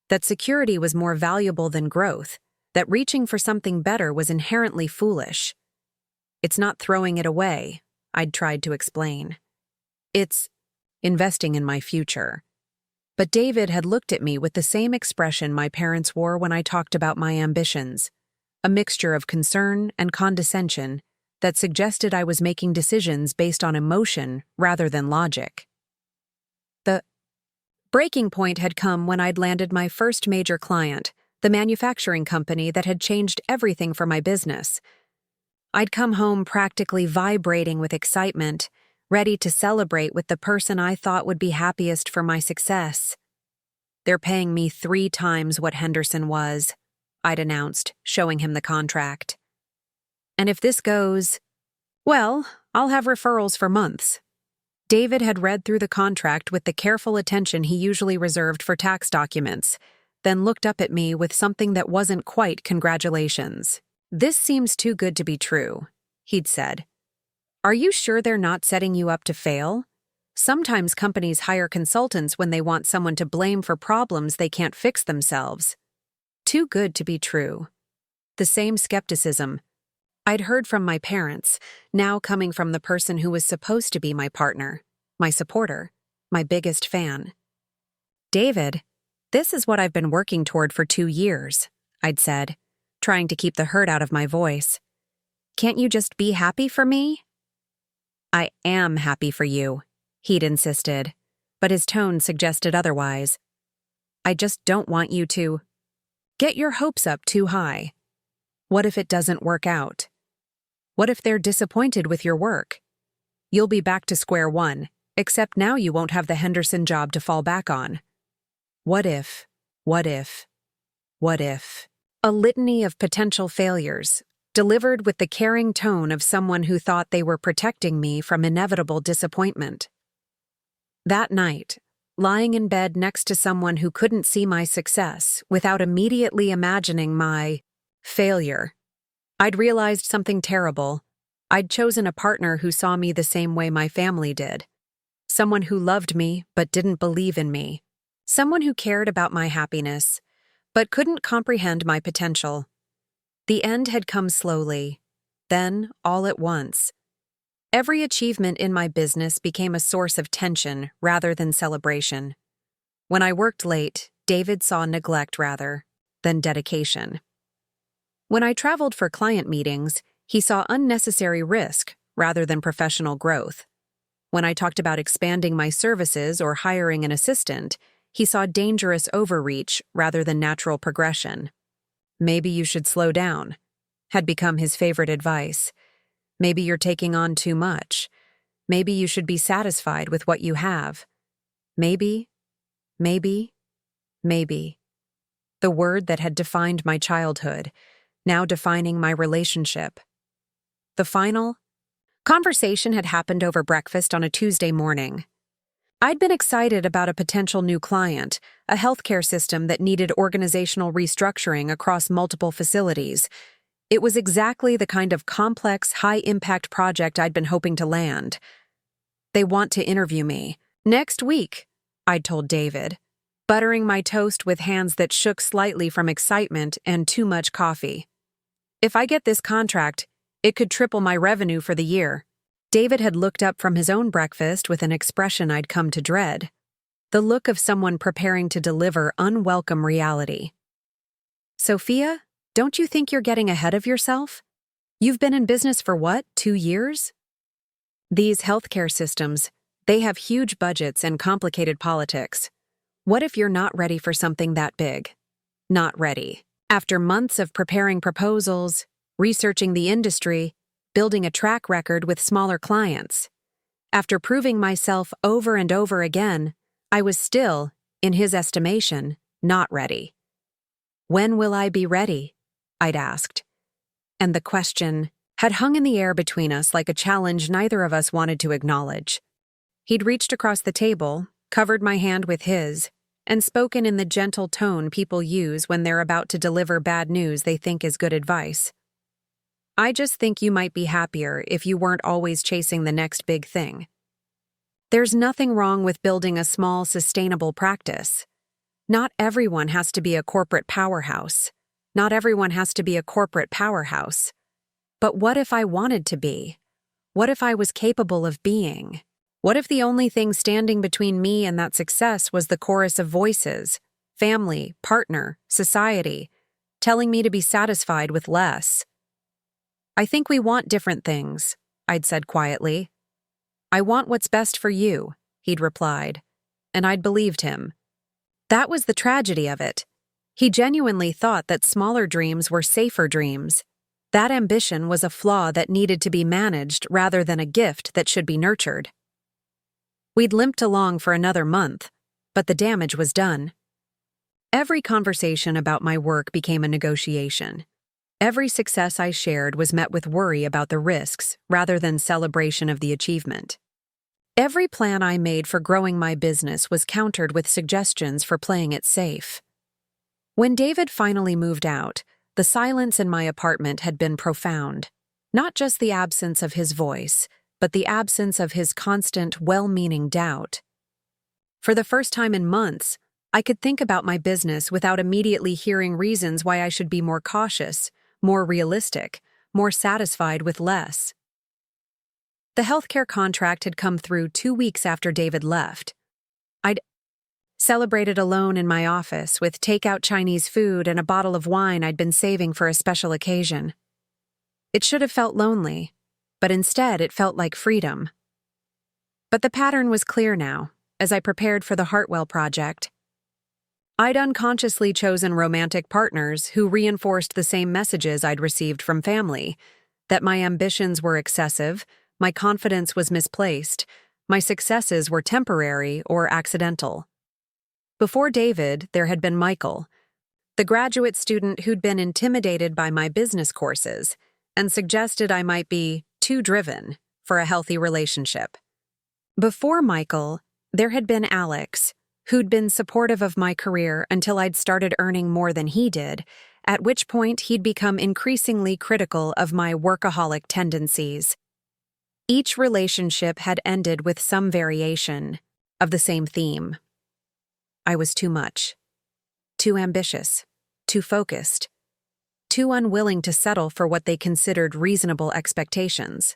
that security was more valuable than growth, that reaching for something better was inherently foolish. "It's not throwing it away," I'd tried to explain. "It's investing in my future." But David had looked at me with the same expression my parents wore when I talked about my ambitions, a mixture of concern and condescension that suggested I was making decisions based on emotion rather than logic. The breaking point had come when I'd landed my first major client, the manufacturing company that had changed everything for my business. I'd come home practically vibrating with excitement, ready to celebrate with the person I thought would be happiest for my success. "They're paying me 3 times what Henderson was," I'd announced, showing him the contract. "And if this goes, well, I'll have referrals for months." David had read through the contract with the careful attention he usually reserved for tax documents, then looked up at me with something that wasn't quite congratulations. "This seems too good to be true," he'd said. "Are you sure they're not setting you up to fail? Sometimes companies hire consultants when they want someone to blame for problems they can't fix themselves." Too good to be true. The same skepticism I'd heard from my parents, now coming from the person who was supposed to be my partner, my supporter, my biggest fan. "David, this is what I've been working toward for 2 years," I'd said, trying to keep the hurt out of my voice. "Can't you just be happy for me?" "I am happy for you," he'd insisted, but his tone suggested otherwise. "I just don't want you to get your hopes up too high. What if it doesn't work out? What if they're disappointed with your work? You'll be back to square one, except now you won't have the Henderson job to fall back on. What if, what if, what if?" A litany of potential failures, delivered with the caring tone of someone who thought they were protecting me from inevitable disappointment. That night, lying in bed next to someone who couldn't see my success without immediately imagining my failure, I'd realized something terrible. I'd chosen a partner who saw me the same way my family did. Someone who loved me but didn't believe in me. Someone who cared about my happiness but couldn't comprehend my potential. The end had come slowly, then all at once. Every achievement in my business became a source of tension rather than celebration. When I worked late, David saw neglect rather than dedication. When I traveled for client meetings, he saw unnecessary risk rather than professional growth. When I talked about expanding my services or hiring an assistant, he saw dangerous overreach rather than natural progression. Maybe you should slow down, had become his favorite advice. Maybe you're taking on too much. Maybe you should be satisfied with what you have. Maybe. The word that had defined my childhood, now defining my relationship. The final conversation had happened over breakfast on a Tuesday morning. I'd been excited about a potential new client, a healthcare system that needed organizational restructuring across multiple facilities. It was exactly the kind of complex, high-impact project I'd been hoping to land. They want to interview me. Next week, I'd told David, buttering my toast with hands that shook slightly from excitement and too much coffee. If I get this contract, it could triple my revenue for the year. David had looked up from his own breakfast with an expression I'd come to dread, the look of someone preparing to deliver unwelcome reality. Sophia, don't you think you're getting ahead of yourself? You've been in business for what, 2 years? These healthcare systems, they have huge budgets and complicated politics. What if you're not ready for something that big? Not ready. After months of preparing proposals, researching the industry, building a track record with smaller clients. After proving myself over and over again, I was still, in his estimation, not ready. When will I be ready? I'd asked. And the question had hung in the air between us like a challenge neither of us wanted to acknowledge. He'd reached across the table, covered my hand with his, and spoken in the gentle tone people use when they're about to deliver bad news they think is good advice. I just think you might be happier if you weren't always chasing the next big thing. There's nothing wrong with building a small, sustainable practice. Not everyone has to be a corporate powerhouse. Not everyone has to be a corporate powerhouse. But what if I wanted to be? What if I was capable of being? What if the only thing standing between me and that success was the chorus of voices, family, partner, society, telling me to be satisfied with less? I think we want different things, I'd said quietly. I want what's best for you, he'd replied, and I'd believed him. That was the tragedy of it. He genuinely thought that smaller dreams were safer dreams. That ambition was a flaw that needed to be managed rather than a gift that should be nurtured. We'd limped along for another month, but the damage was done. Every conversation about my work became a negotiation. Every success I shared was met with worry about the risks rather than celebration of the achievement. Every plan I made for growing my business was countered with suggestions for playing it safe. When David finally moved out, the silence in my apartment had been profound. Not just the absence of his voice, but the absence of his constant, well-meaning doubt. For the first time in months, I could think about my business without immediately hearing reasons why I should be more cautious, more realistic, more satisfied with less. The healthcare contract had come through 2 weeks after David left. I'd celebrated alone in my office with takeout Chinese food and a bottle of wine I'd been saving for a special occasion. It should have felt lonely, but instead it felt like freedom. But the pattern was clear now, as I prepared for the Hartwell project. I'd unconsciously chosen romantic partners who reinforced the same messages I'd received from family, that my ambitions were excessive, my confidence was misplaced, my successes were temporary or accidental. Before David, there had been Michael, the graduate student who'd been intimidated by my business courses and suggested I might be too driven for a healthy relationship. Before Michael, there had been Alex, who'd been supportive of my career until I'd started earning more than he did, at which point he'd become increasingly critical of my workaholic tendencies. Each relationship had ended with some variation of the same theme. I was too much, too ambitious, too focused, too unwilling to settle for what they considered reasonable expectations.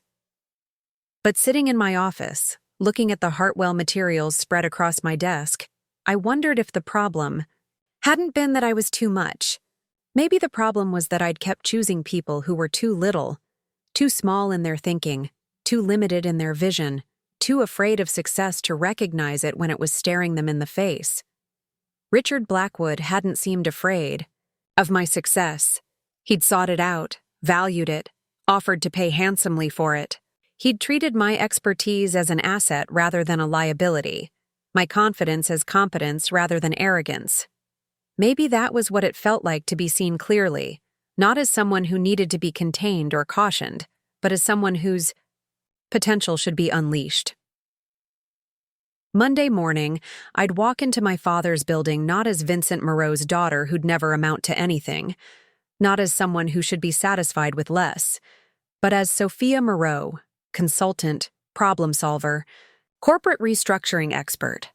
But sitting in my office, looking at the Hartwell materials spread across my desk, I wondered if the problem, Hadn't been that I was too much. Maybe the problem was that I'd kept choosing people who were too little, too small in their thinking, too limited in their vision, too afraid of success to recognize it when it was staring them in the face. Richard Blackwood hadn't seemed afraid of my success. He'd sought it out, valued it, offered to pay handsomely for it. He'd treated my expertise as an asset rather than a liability, my confidence as competence rather than arrogance. Maybe that was what it felt like to be seen clearly, not as someone who needed to be contained or cautioned, but as someone whose potential should be unleashed. Monday morning, I'd walk into my father's building not as Vincent Moreau's daughter who'd never amount to anything, not as someone who should be satisfied with less, but as Sophia Moreau, consultant, problem solver, corporate restructuring expert.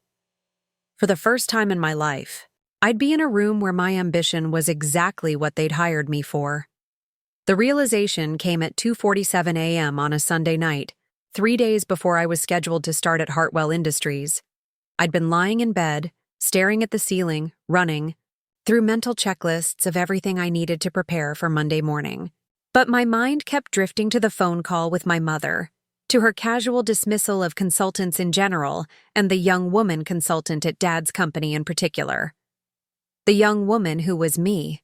For the first time in my life, I'd be in a room where my ambition was exactly what they'd hired me for. The realization came at 2:47 a.m. on a Sunday night, 3 days before I was scheduled to start at Hartwell Industries. I'd been lying in bed, staring at the ceiling, running through mental checklists of everything I needed to prepare for Monday morning. But my mind kept drifting to the phone call with my mother, to her casual dismissal of consultants in general and the young woman consultant at Dad's company in particular. The young woman who was me.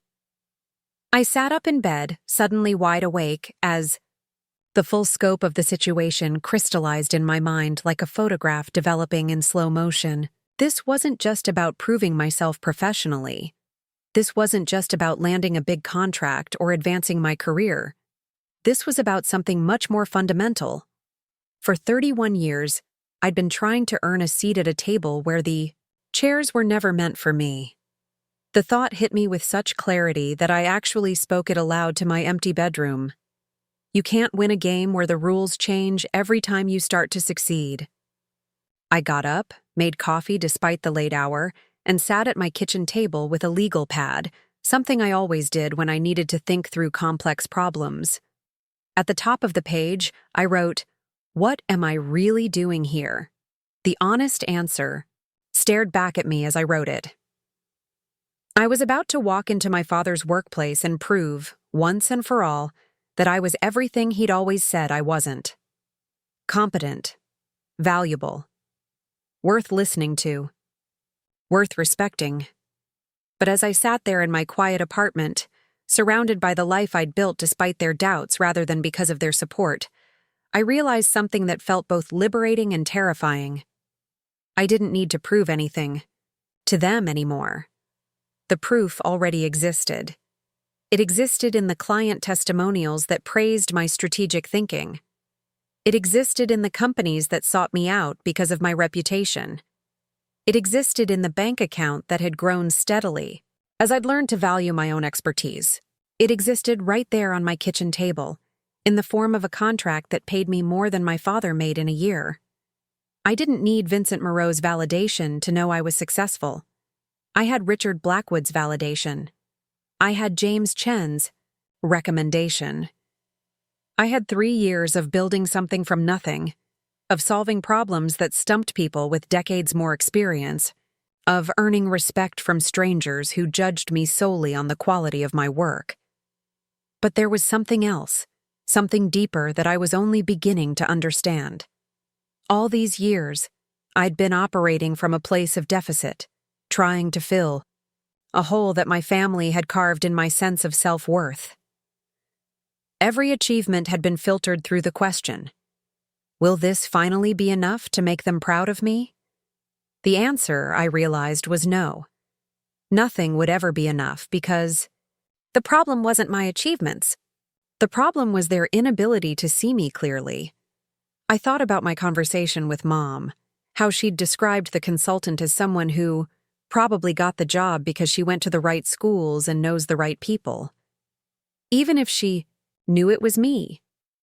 I sat up in bed, suddenly wide awake, as the full scope of the situation crystallized in my mind like a photograph developing in slow motion. This wasn't just about proving myself professionally. This wasn't just about landing a big contract or advancing my career. This was about something much more fundamental. For 31 years, I'd been trying to earn a seat at a table where the chairs were never meant for me. The thought hit me with such clarity that I actually spoke it aloud to my empty bedroom. You can't win a game where the rules change every time you start to succeed. I got up, made coffee despite the late hour, and sat at my kitchen table with a legal pad, something I always did when I needed to think through complex problems. At the top of the page, I wrote, "What am I really doing here?" The honest answer stared back at me as I wrote it. I was about to walk into my father's workplace and prove, once and for all, that I was everything he'd always said I wasn't. Competent, valuable, worth listening to, worth respecting. But as I sat there in my quiet apartment, surrounded by the life I'd built despite their doubts rather than because of their support, I realized something that felt both liberating and terrifying. I didn't need to prove anything to them anymore. The proof already existed. It existed in the client testimonials that praised my strategic thinking. It existed in the companies that sought me out because of my reputation. It existed in the bank account that had grown steadily as I'd learned to value my own expertise. It existed right there on my kitchen table, in the form of a contract that paid me more than my father made in a year. I didn't need Vincent Moreau's validation to know I was successful. I had Richard Blackwood's validation. I had James Chen's recommendation. I had 3 years of building something from nothing, of solving problems that stumped people with decades more experience, of earning respect from strangers who judged me solely on the quality of my work. But there was something else, something deeper that I was only beginning to understand. All these years, I'd been operating from a place of deficit, trying to fill a hole that my family had carved in my sense of self-worth. Every achievement had been filtered through the question, will this finally be enough to make them proud of me? The answer, I realized, was no. Nothing would ever be enough because the problem wasn't my achievements. The problem was their inability to see me clearly. I thought about my conversation with Mom, how she'd described the consultant as someone who probably got the job because she went to the right schools and knows the right people. Even if she knew it was me,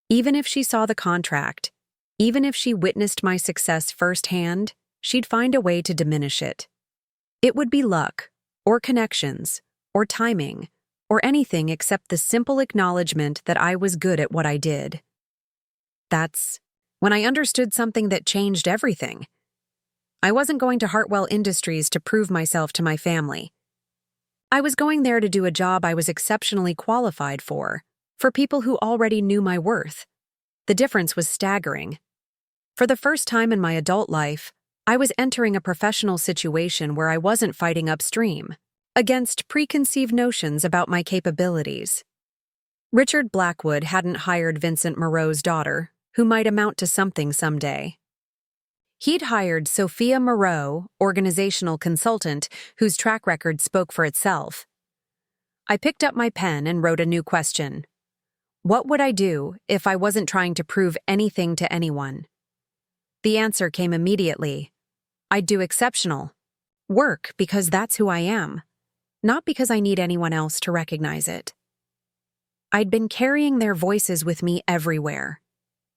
even if she saw the contract, even if she witnessed my success firsthand, she'd find a way to diminish it. It would be luck, or connections, or timing, or anything except the simple acknowledgement that I was good at what I did. That's when I understood something that changed everything. I wasn't going to Hartwell Industries to prove myself to my family. I was going there to do a job I was exceptionally qualified for people who already knew my worth. The difference was staggering. For the first time in my adult life, I was entering a professional situation where I wasn't fighting upstream against preconceived notions about my capabilities. Richard Blackwood hadn't hired Vincent Moreau's daughter, who might amount to something someday. He'd hired Sophia Moreau, organizational consultant, whose track record spoke for itself. I picked up my pen and wrote a new question. What would I do if I wasn't trying to prove anything to anyone? The answer came immediately. I'd do exceptional work because that's who I am, not because I need anyone else to recognize it. I'd been carrying their voices with me everywhere.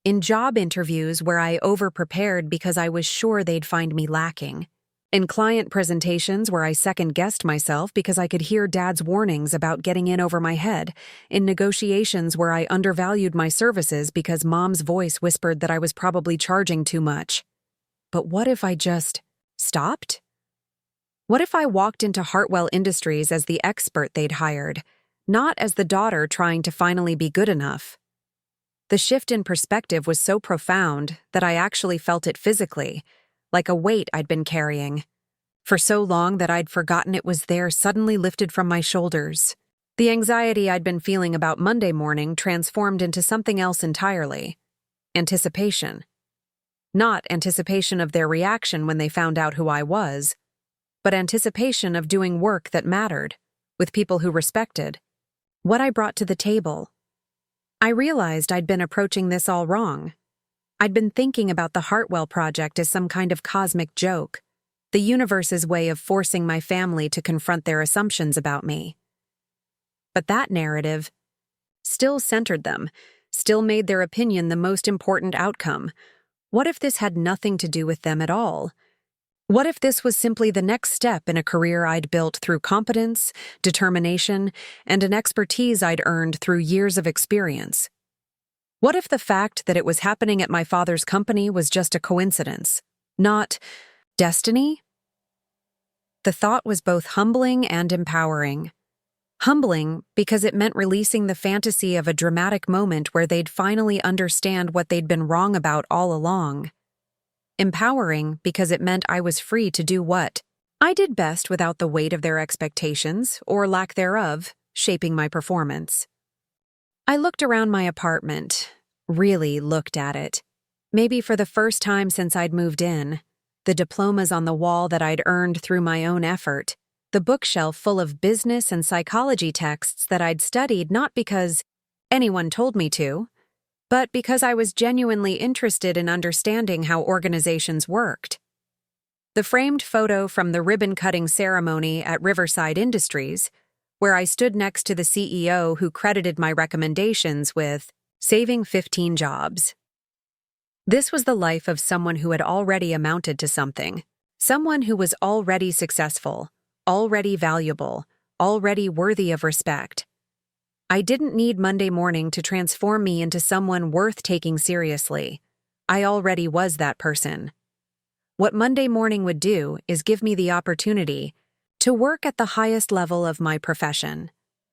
In job interviews where I over-prepared because I was sure they'd find me lacking. In client presentations where I second-guessed myself because I could hear Dad's warnings about getting in over my head. In negotiations where I undervalued my services because Mom's voice whispered that I was probably charging too much. But what if I just stopped? What if I walked into Hartwell Industries as the expert they'd hired, not as the daughter trying to finally be good enough? The shift in perspective was so profound that I actually felt it physically, like a weight I'd been carrying. For so long that I'd forgotten it was there suddenly lifted from my shoulders. The anxiety I'd been feeling about Monday morning transformed into something else entirely. Anticipation. Not anticipation of their reaction when they found out who I was, but anticipation of doing work that mattered, with people who respected what I brought to the table. I realized I'd been approaching this all wrong. I'd been thinking about the Hartwell Project as some kind of cosmic joke, the universe's way of forcing my family to confront their assumptions about me. But that narrative still centered them, still made their opinion the most important outcome. What if this had nothing to do with them at all? What if this was simply the next step in a career I'd built through competence, determination, and an expertise I'd earned through years of experience? What if the fact that it was happening at my father's company was just a coincidence, not destiny? The thought was both humbling and empowering. Humbling because it meant releasing the fantasy of a dramatic moment where they'd finally understand what they'd been wrong about all along. Empowering because it meant I was free to do what I did best without the weight of their expectations, or lack thereof, shaping my performance. I looked around my apartment, really looked at it. Maybe for the first time since I'd moved in. The diplomas on the wall that I'd earned through my own effort. The bookshelf full of business and psychology texts that I'd studied not because anyone told me to, but because I was genuinely interested in understanding how organizations worked. The framed photo from the ribbon-cutting ceremony at Riverside Industries, where I stood next to the CEO who credited my recommendations with saving 15 jobs. This was the life of someone who had already amounted to something, someone who was already successful, already valuable, already worthy of respect. I didn't need Monday morning to transform me into someone worth taking seriously. I already was that person. What Monday morning would do is give me the opportunity to work at the highest level of my profession,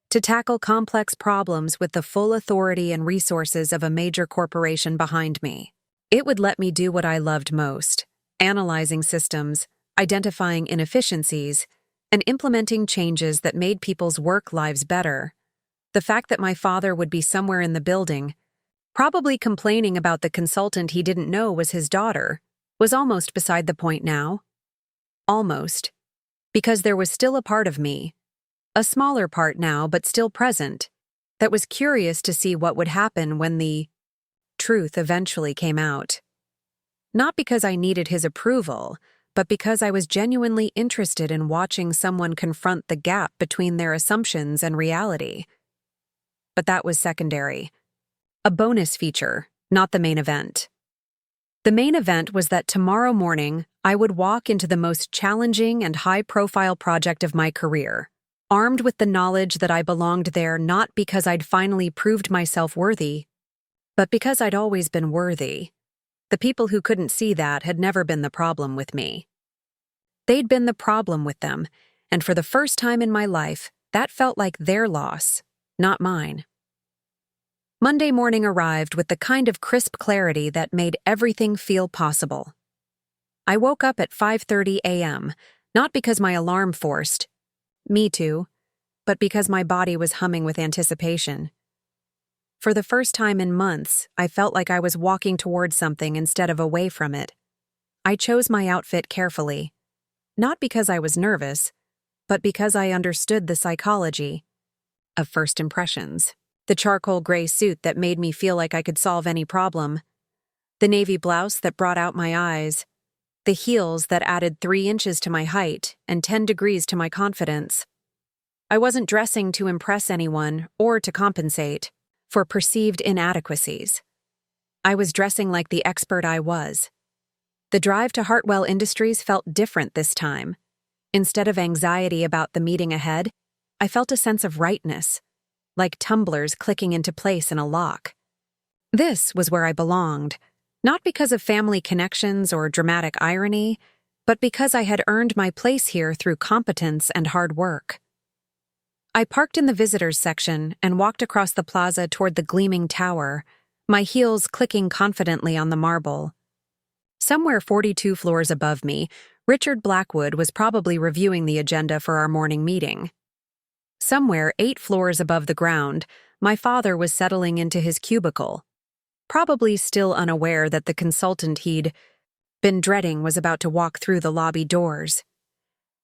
to tackle complex problems with the full authority and resources of a major corporation behind me. It would let me do what I loved most, analyzing systems, identifying inefficiencies, and implementing changes that made people's work lives better. The fact that my father would be somewhere in the building, probably complaining about the consultant he didn't know was his daughter, was almost beside the point now. Almost. Because there was still a part of me, a smaller part now but still present, that was curious to see what would happen when the truth eventually came out. Not because I needed his approval, but because I was genuinely interested in watching someone confront the gap between their assumptions and reality. But that was secondary. A bonus feature, not the main event. The main event was that tomorrow morning, I would walk into the most challenging and high-profile project of my career, armed with the knowledge that I belonged there not because I'd finally proved myself worthy, but because I'd always been worthy. The people who couldn't see that had never been the problem with me. They'd been the problem with them, and for the first time in my life, that felt like their loss, not mine. Monday morning arrived with the kind of crisp clarity that made everything feel possible. I woke up at 5:30 a.m., not because my alarm forced me to, but because my body was humming with anticipation. For the first time in months, I felt like I was walking towards something instead of away from it. I chose my outfit carefully, not because I was nervous, but because I understood the psychology of first impressions. The charcoal gray suit that made me feel like I could solve any problem, the navy blouse that brought out my eyes, the heels that added 3 inches to my height and 10 degrees to my confidence. I wasn't dressing to impress anyone or to compensate for perceived inadequacies. I was dressing like the expert I was. The drive to Hartwell Industries felt different this time. Instead of anxiety about the meeting ahead, I felt a sense of rightness, like tumblers clicking into place in a lock. This was where I belonged, not because of family connections or dramatic irony, but because I had earned my place here through competence and hard work. I parked in the visitors section and walked across the plaza toward the gleaming tower, my heels clicking confidently on the marble. Somewhere 42 floors above me, Richard Blackwood was probably reviewing the agenda for our morning meeting. Somewhere 8 floors above the ground, my father was settling into his cubicle, probably still unaware that the consultant he'd been dreading was about to walk through the lobby doors.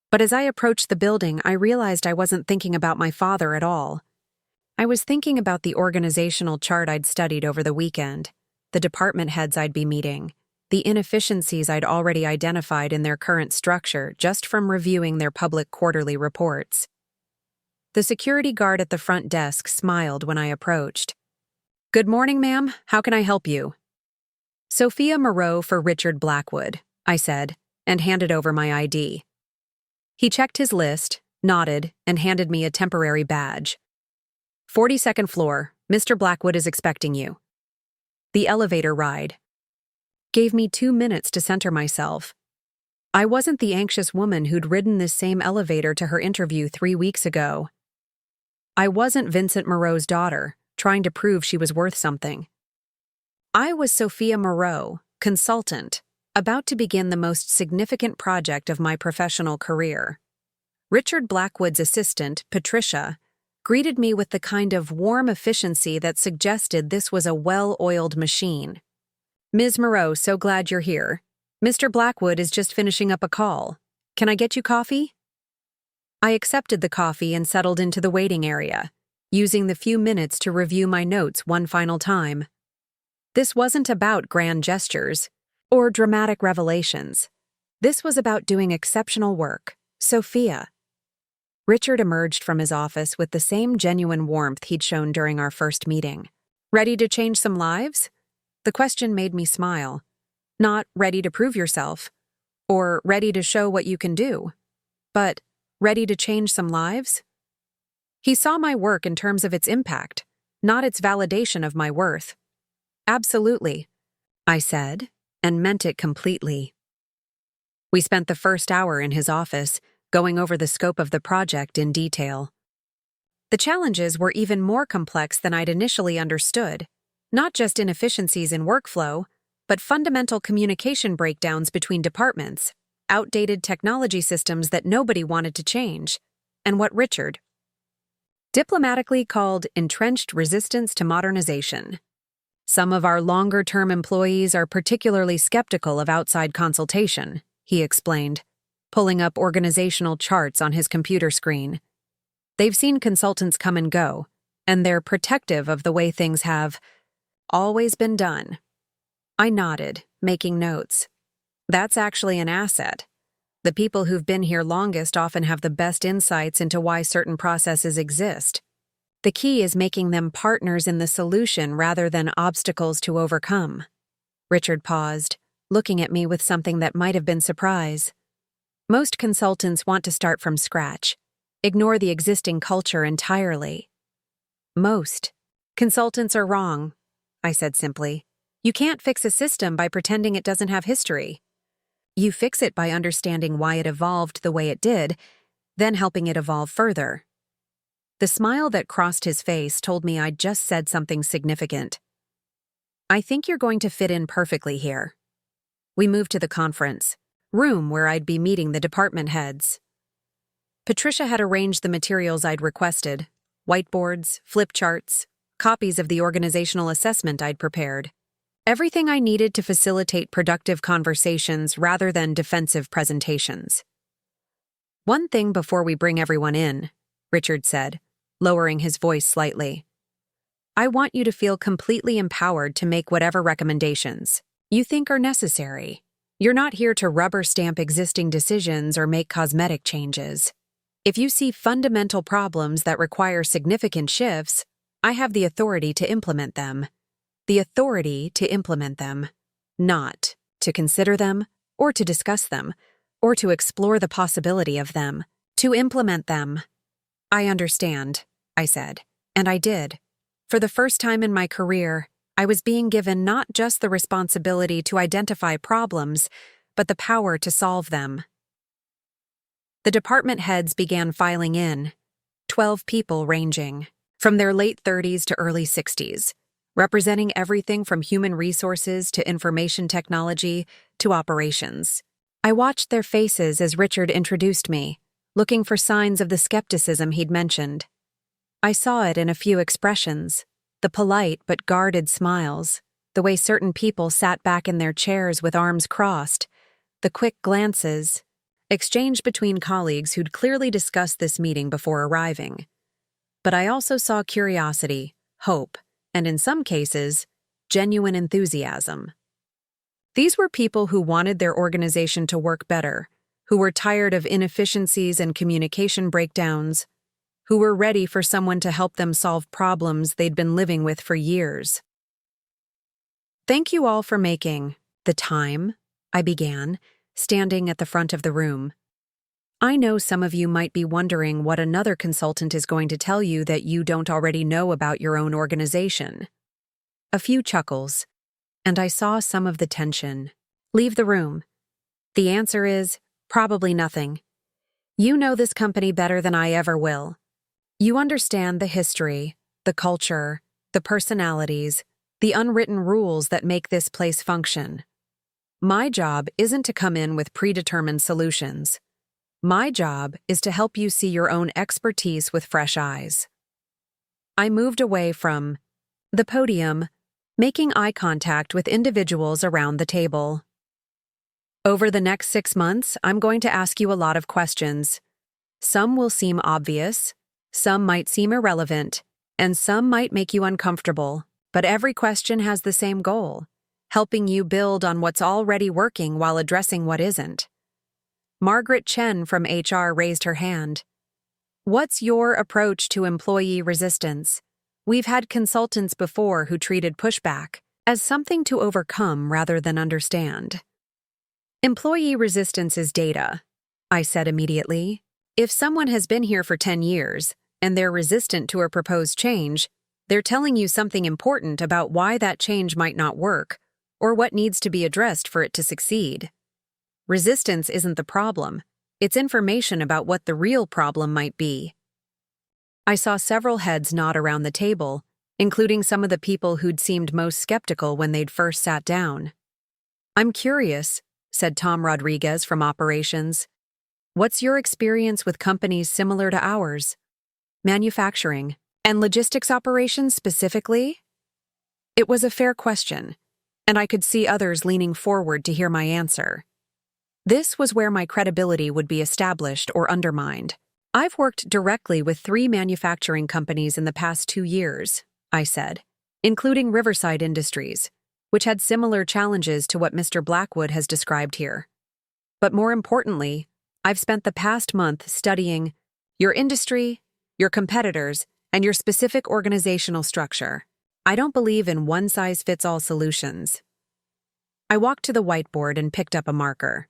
But as I approached the building, I realized I wasn't thinking about my father at all. I was thinking about the organizational chart I'd studied over the weekend, the department heads I'd be meeting, the inefficiencies I'd already identified in their current structure just from reviewing their public quarterly reports. The security guard at the front desk smiled when I approached. "Good morning, ma'am. How can I help you?" "Sophia Moreau for Richard Blackwood," I said, and handed over my ID. He checked his list, nodded, and handed me a temporary badge. 42nd floor, Mr. Blackwood is expecting you." The elevator ride gave me 2 minutes to center myself. I wasn't the anxious woman who'd ridden this same elevator to her interview 3 weeks ago. I wasn't Vincent Moreau's daughter, trying to prove she was worth something. I was Sophia Moreau, consultant, about to begin the most significant project of my professional career. Richard Blackwood's assistant, Patricia, greeted me with the kind of warm efficiency that suggested this was a well-oiled machine. "Ms. Moreau, so glad you're here. Mr. Blackwood is just finishing up a call. Can I get you coffee?" I accepted the coffee and settled into the waiting area, using the few minutes to review my notes one final time. This wasn't about grand gestures or dramatic revelations. This was about doing exceptional work. Sophia. Richard emerged from his office with the same genuine warmth he'd shown during our first meeting. "Ready to change some lives?" The question made me smile. Not ready to prove yourself, or ready to show what you can do, but ready to change some lives? He saw my work in terms of its impact, not its validation of my worth. "Absolutely," I said, and meant it completely. We spent the first hour in his office, going over the scope of the project in detail. The challenges were even more complex than I'd initially understood, not just inefficiencies in workflow, but fundamental communication breakdowns between departments, outdated technology systems that nobody wanted to change, and what Richard diplomatically called entrenched resistance to modernization. "Some of our longer-term employees are particularly skeptical of outside consultation," he explained, pulling up organizational charts on his computer screen. "They've seen consultants come and go, and they're protective of the way things have always been done." I nodded, making notes. That's actually an asset. The people who've been here longest often have the best insights into why certain processes exist. The key is making them partners in the solution rather than obstacles to overcome. Richard paused, looking at me with something that might have been surprise. Most consultants want to start from scratch, ignore the existing culture entirely. Most consultants are wrong, I said simply. You can't fix a system by pretending it doesn't have history. You fix it by understanding why it evolved the way it did, then helping it evolve further. The smile that crossed his face told me I'd just said something significant. I think you're going to fit in perfectly here. We moved to the conference room where I'd be meeting the department heads. Patricia had arranged the materials I'd requested: whiteboards, flip charts, copies of the organizational assessment I'd prepared. Everything I needed to facilitate productive conversations rather than defensive presentations. "One thing before we bring everyone in," Richard said, lowering his voice slightly. "I want you to feel completely empowered to make whatever recommendations you think are necessary. You're not here to rubber stamp existing decisions or make cosmetic changes. If you see fundamental problems that require significant shifts, I have the authority to implement them. The authority to implement them, not to consider them or to discuss them or to explore the possibility of them, to implement them." "I understand," I said, and I did. For the first time in my career, I was being given not just the responsibility to identify problems, but the power to solve them. The department heads began filing in, 12 people ranging from their late 30s to early 60s, representing everything from human resources to information technology to operations. I watched their faces as Richard introduced me, looking for signs of the skepticism he'd mentioned. I saw it in a few expressions: the polite but guarded smiles, the way certain people sat back in their chairs with arms crossed, the quick glances, exchanged between colleagues who'd clearly discussed this meeting before arriving. But I also saw curiosity, hope, and in some cases, genuine enthusiasm. These were people who wanted their organization to work better, who were tired of inefficiencies and communication breakdowns, who were ready for someone to help them solve problems they'd been living with for years. "Thank you all for making the time," I began, standing at the front of the room. "I know some of you might be wondering what another consultant is going to tell you that you don't already know about your own organization." A few chuckles, and I saw some of the tension leave the room. "The answer is probably nothing. You know this company better than I ever will. You understand the history, the culture, the personalities, the unwritten rules that make this place function. My job isn't to come in with predetermined solutions. My job is to help you see your own expertise with fresh eyes." I moved away from the podium, making eye contact with individuals around the table. "Over the next 6 months, I'm going to ask you a lot of questions. Some will seem obvious, some might seem irrelevant, and some might make you uncomfortable, but every question has the same goal: helping you build on what's already working while addressing what isn't." Margaret Chen from HR raised her hand. "What's your approach to employee resistance? We've had consultants before who treated pushback as something to overcome rather than understand." "Employee resistance is data," I said immediately. "If someone has been here for 10 years and they're resistant to a proposed change, they're telling you something important about why that change might not work or what needs to be addressed for it to succeed. Resistance isn't the problem. It's information about what the real problem might be." I saw several heads nod around the table, including some of the people who'd seemed most skeptical when they'd first sat down. "I'm curious," said Tom Rodriguez from Operations. "What's your experience with companies similar to ours? Manufacturing and logistics operations specifically?" It was a fair question, and I could see others leaning forward to hear my answer. This was where my credibility would be established or undermined. "I've worked directly with 3 manufacturing companies in the past 2 years, I said, including Riverside Industries, which had similar challenges to what Mr. Blackwood has described here. But more importantly, I've spent the past month studying your industry, your competitors, and your specific organizational structure. I don't believe in one-size-fits-all solutions." I walked to the whiteboard and picked up a marker.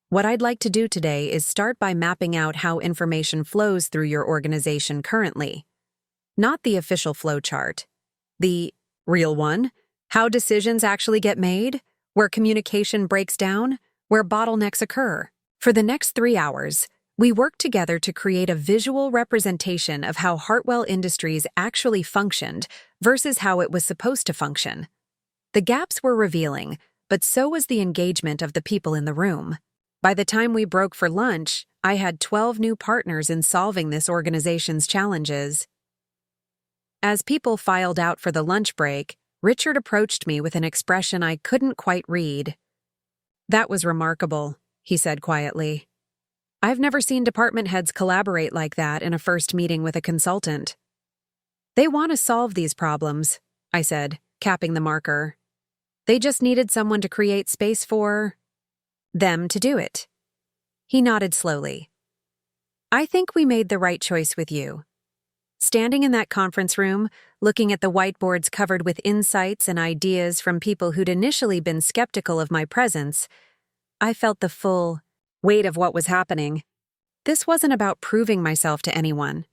What I'd like to do today is start by mapping out how information flows through your organization currently. Not the official flow chart. The real one, how decisions actually get made, where communication breaks down, where bottlenecks occur. For the next 3 hours, We worked together to create a visual representation of how Hartwell Industries actually functioned versus how it was supposed to function. The gaps were revealing, but so was the engagement of the people in the room. By the time we broke for lunch, I had 12 new partners in solving this organization's challenges. As people filed out for the lunch break, Richard approached me with an expression I couldn't quite read. "That was remarkable," he said quietly. "I've never seen department heads collaborate like that in a first meeting with a consultant." "They want to solve these problems," I said, capping the marker. "They just needed someone to create space for them to do it." He nodded slowly. "I think we made the right choice with you." Standing in that conference room, looking at the whiteboards covered with insights and ideas from people who'd initially been skeptical of my presence, I felt the full weight of what was happening. This wasn't about proving myself to anyone.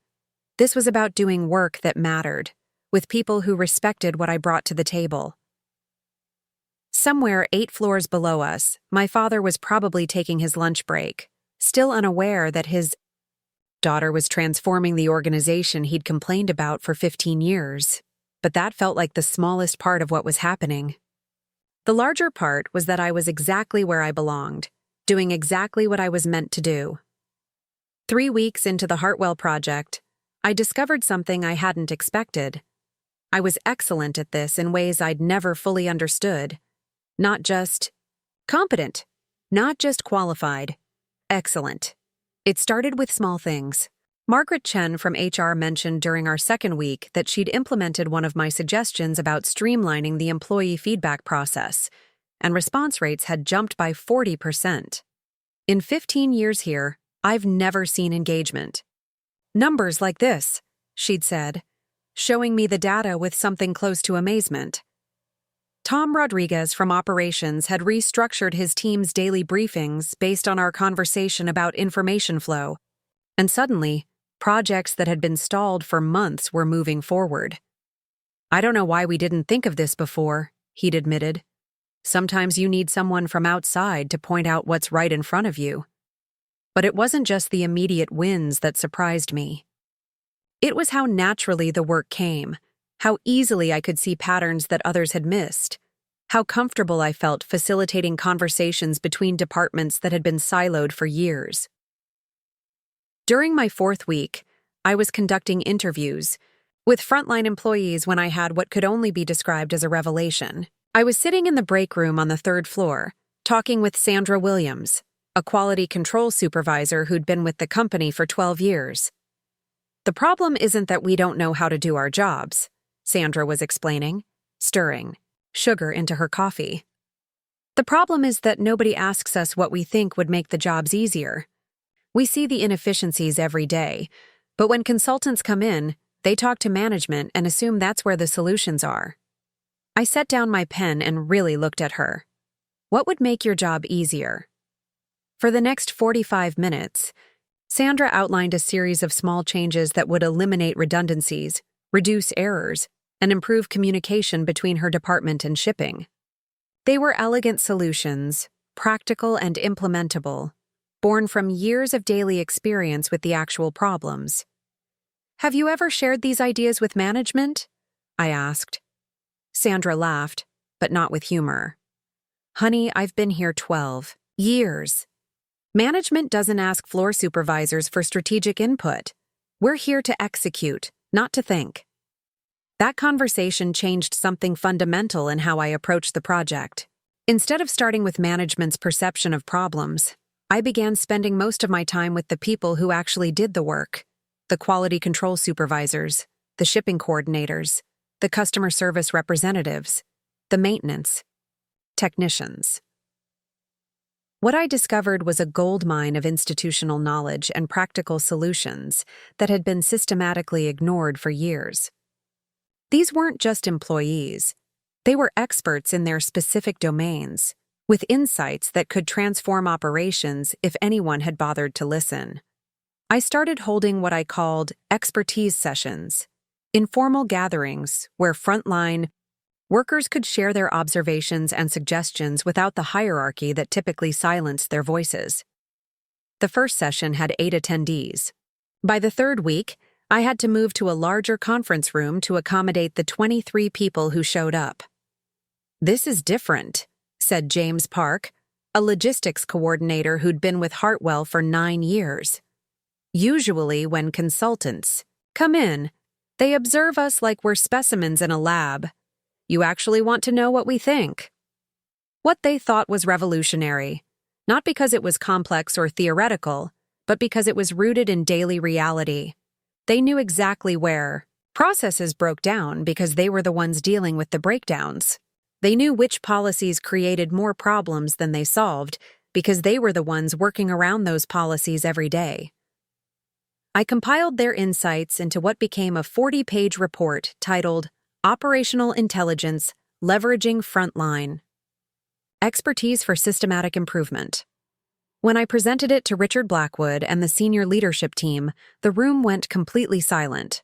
This was about doing work that mattered, with people who respected what I brought to the table. Somewhere 8 floors below us, my father was probably taking his lunch break, still unaware that his daughter was transforming the organization he'd complained about for 15 years. But that felt like the smallest part of what was happening. The larger part was that I was exactly where I belonged, doing exactly what I was meant to do. 3 weeks into the Hartwell project, I discovered something I hadn't expected. I was excellent at this in ways I'd never fully understood. Not just competent, not just qualified, excellent. It started with small things. Margaret Chen from HR mentioned during our second week that she'd implemented one of my suggestions about streamlining the employee feedback process, and response rates had jumped by 40%. In 15 years here, I've never seen engagement. "Numbers like this," she'd said, showing me the data with something close to amazement. Tom Rodriguez from Operations had restructured his team's daily briefings based on our conversation about information flow, and suddenly, projects that had been stalled for months were moving forward. "I don't know why we didn't think of this before," he'd admitted. "Sometimes you need someone from outside to point out what's right in front of you." But it wasn't just the immediate wins that surprised me. It was how naturally the work came, how easily I could see patterns that others had missed, how comfortable I felt facilitating conversations between departments that had been siloed for years. During my 4th week, I was conducting interviews with frontline employees when I had what could only be described as a revelation. I was sitting in the break room on the 3rd floor, talking with Sandra Williams, a quality control supervisor who'd been with the company for 12 years. "The problem isn't that we don't know how to do our jobs," Sandra was explaining, stirring sugar into her coffee. "The problem is that nobody asks us what we think would make the jobs easier. We see the inefficiencies every day, but when consultants come in, they talk to management and assume that's where the solutions are." I set down my pen and really looked at her. "What would make your job easier?" For the next 45 minutes, Sandra outlined a series of small changes that would eliminate redundancies, reduce errors, and improve communication between her department and shipping. They were elegant solutions, practical and implementable, born from years of daily experience with the actual problems. "Have you ever shared these ideas with management?" I asked. Sandra laughed, but not with humor. "Honey, I've been here 12 years. Management doesn't ask floor supervisors for strategic input. We're here to execute, not to think." That conversation changed something fundamental in how I approached the project. Instead of starting with management's perception of problems, I began spending most of my time with the people who actually did the work: the quality control supervisors, the shipping coordinators, the customer service representatives, the maintenance technicians. What I discovered was a goldmine of institutional knowledge and practical solutions that had been systematically ignored for years. These weren't just employees. They were experts in their specific domains, with insights that could transform operations if anyone had bothered to listen. I started holding what I called expertise sessions, informal gatherings where frontline workers could share their observations and suggestions without the hierarchy that typically silenced their voices. The first session had 8 attendees. By the third week, I had to move to a larger conference room to accommodate the 23 people who showed up. "This is different," said James Park, a logistics coordinator who'd been with Hartwell for 9 years. "Usually, when consultants come in, they observe us like we're specimens in a lab. You actually want to know what we think." What they thought was revolutionary, not because it was complex or theoretical, but because it was rooted in daily reality. They knew exactly where processes broke down because they were the ones dealing with the breakdowns. They knew which policies created more problems than they solved because they were the ones working around those policies every day. I compiled their insights into what became a 40-page report titled Operational Intelligence, Leveraging Frontline. Expertise for Systematic Improvement. When I presented it to Richard Blackwood and the senior leadership team, the room went completely silent.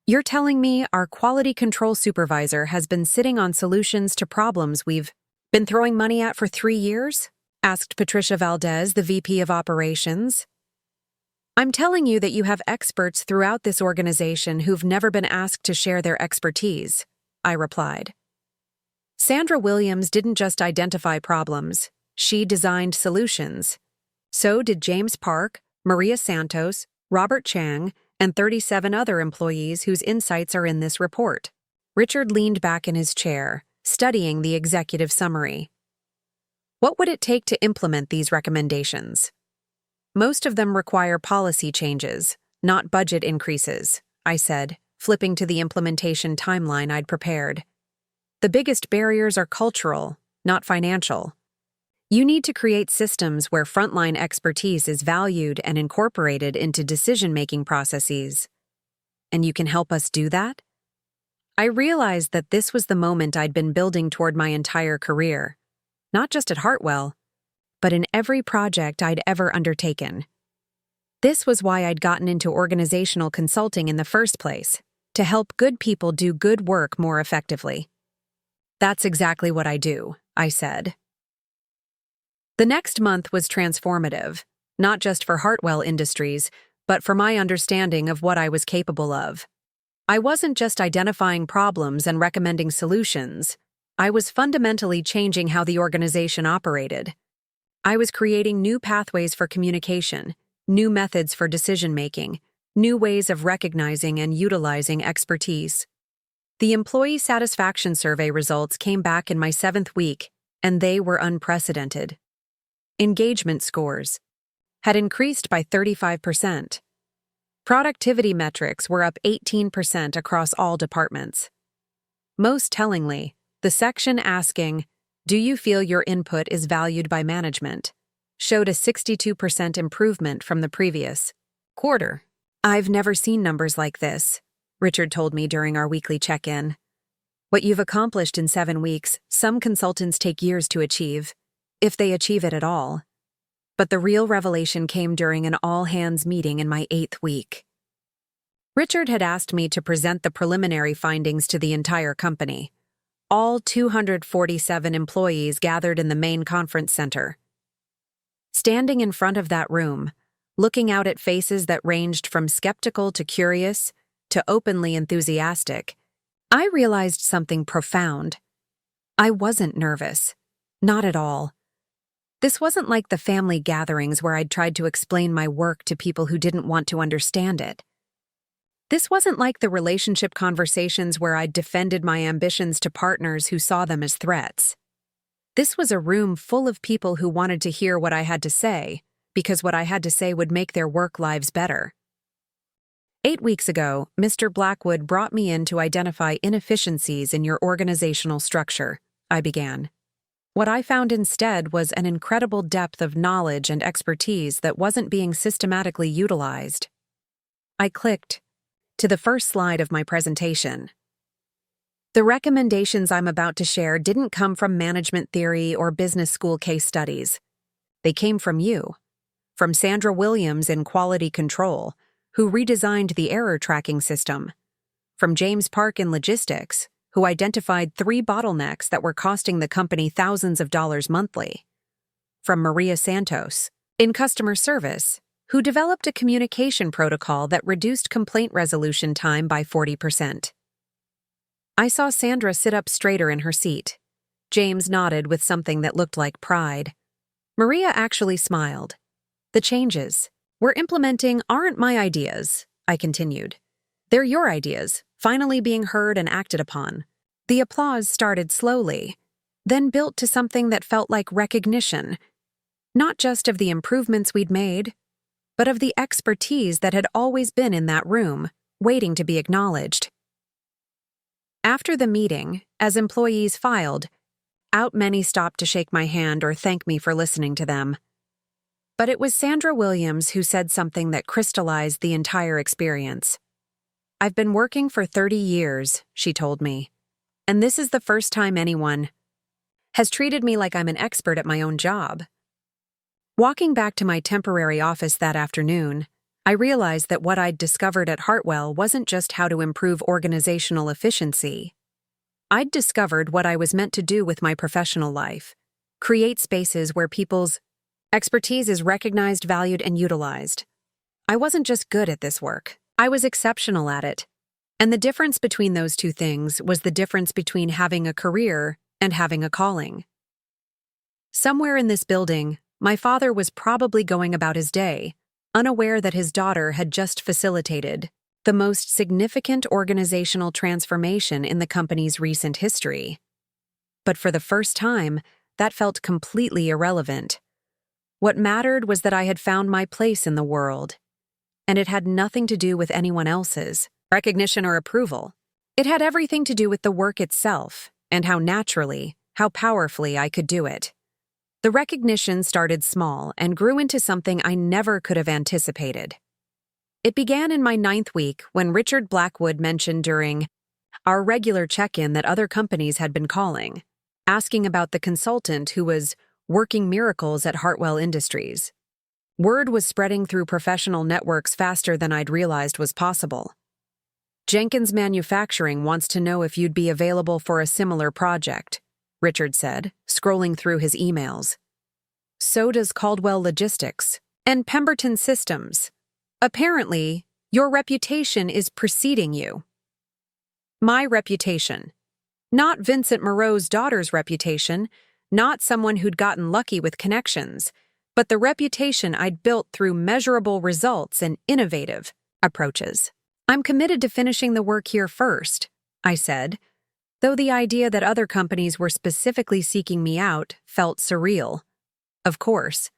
"You're telling me our quality control supervisor has been sitting on solutions to problems we've been throwing money at for 3 years?" asked Patricia Valdez, the VP of Operations. "I'm telling you that you have experts throughout this organization who've never been asked to share their expertise," I replied. Sandra Williams didn't just identify problems, she designed solutions. So did James Park, Maria Santos, Robert Chang, and 37 other employees whose insights are in this report. Richard leaned back in his chair, studying the executive summary. "What would it take to implement these recommendations?" "Most of them require policy changes, not budget increases," I said, flipping to the implementation timeline I'd prepared. "The biggest barriers are cultural, not financial. You need to create systems where frontline expertise is valued and incorporated into decision-making processes. And you can help us do that?" I realized that this was the moment I'd been building toward my entire career, not just at Hartwell, but in every project I'd ever undertaken. This was why I'd gotten into organizational consulting in the first place, to help good people do good work more effectively. "That's exactly what I do," I said. The next month was transformative, not just for Hartwell Industries, but for my understanding of what I was capable of. I wasn't just identifying problems and recommending solutions. I was fundamentally changing how the organization operated. I was creating new pathways for communication, new methods for decision-making, new ways of recognizing and utilizing expertise. The employee satisfaction survey results came back in my 7th week, and they were unprecedented. Engagement scores had increased by 35%. Productivity metrics were up 18% across all departments. Most tellingly, the section asking, "Do you feel your input is valued by management?" showed a 62% improvement from the previous quarter. "I've never seen numbers like this," Richard told me during our weekly check-in. "What you've accomplished in 7 weeks, some consultants take years to achieve, if they achieve it at all. But the real revelation came during an all-hands meeting in my 8th week." Richard had asked me to present the preliminary findings to the entire company. All 247 employees gathered in the main conference center. Standing in front of that room, looking out at faces that ranged from skeptical to curious to openly enthusiastic, I realized something profound. I wasn't nervous. Not at all. This wasn't like the family gatherings where I'd tried to explain my work to people who didn't want to understand it. This wasn't like the relationship conversations where I'd defended my ambitions to partners who saw them as threats. This was a room full of people who wanted to hear what I had to say, because what I had to say would make their work lives better. 8 weeks ago, Mr. Blackwood brought me in to identify inefficiencies in your organizational structure, I began. What I found instead was an incredible depth of knowledge and expertise that wasn't being systematically utilized. I clicked to the first slide of my presentation. The recommendations I'm about to share didn't come from management theory or business school case studies. They came from you, from Sandra Williams in quality control, who redesigned the error tracking system, from James Park in logistics, who identified 3 bottlenecks that were costing the company thousands of dollars monthly, from Maria Santos, in customer service, who developed a communication protocol that reduced complaint resolution time by 40%. I saw Sandra sit up straighter in her seat. James nodded with something that looked like pride. Maria actually smiled. The changes we're implementing aren't my ideas, I continued. They're your ideas, finally being heard and acted upon. The applause started slowly, then built to something that felt like recognition, not just of the improvements we'd made, but of the expertise that had always been in that room, waiting to be acknowledged. After the meeting, as employees filed out, many stopped to shake my hand or thank me for listening to them. But it was Sandra Williams who said something that crystallized the entire experience. I've been working for 30 years, she told me, and this is the first time anyone has treated me like I'm an expert at my own job. Walking back to my temporary office that afternoon, I realized that what I'd discovered at Hartwell wasn't just how to improve organizational efficiency. I'd discovered what I was meant to do with my professional life: create spaces where people's expertise is recognized, valued, and utilized. I wasn't just good at this work, I was exceptional at it. And the difference between those two things was the difference between having a career and having a calling. Somewhere in this building, my father was probably going about his day, unaware that his daughter had just facilitated the most significant organizational transformation in the company's recent history. But for the first time, that felt completely irrelevant. What mattered was that I had found my place in the world, and it had nothing to do with anyone else's recognition or approval. It had everything to do with the work itself and how naturally, how powerfully I could do it. The recognition started small and grew into something I never could have anticipated. It began in my 9th week when Richard Blackwood mentioned during our regular check-in that other companies had been calling, asking about the consultant who was working miracles at Hartwell Industries. Word was spreading through professional networks faster than I'd realized was possible. Jenkins Manufacturing wants to know if you'd be available for a similar project, Richard said, scrolling through his emails. So does Caldwell Logistics and Pemberton Systems. Apparently, your reputation is preceding you. My reputation. Not Vincent Moreau's daughter's reputation, not someone who'd gotten lucky with connections, but the reputation I'd built through measurable results and innovative approaches. I'm committed to finishing the work here first, I said, though the idea that other companies were specifically seeking me out felt surreal. Of course.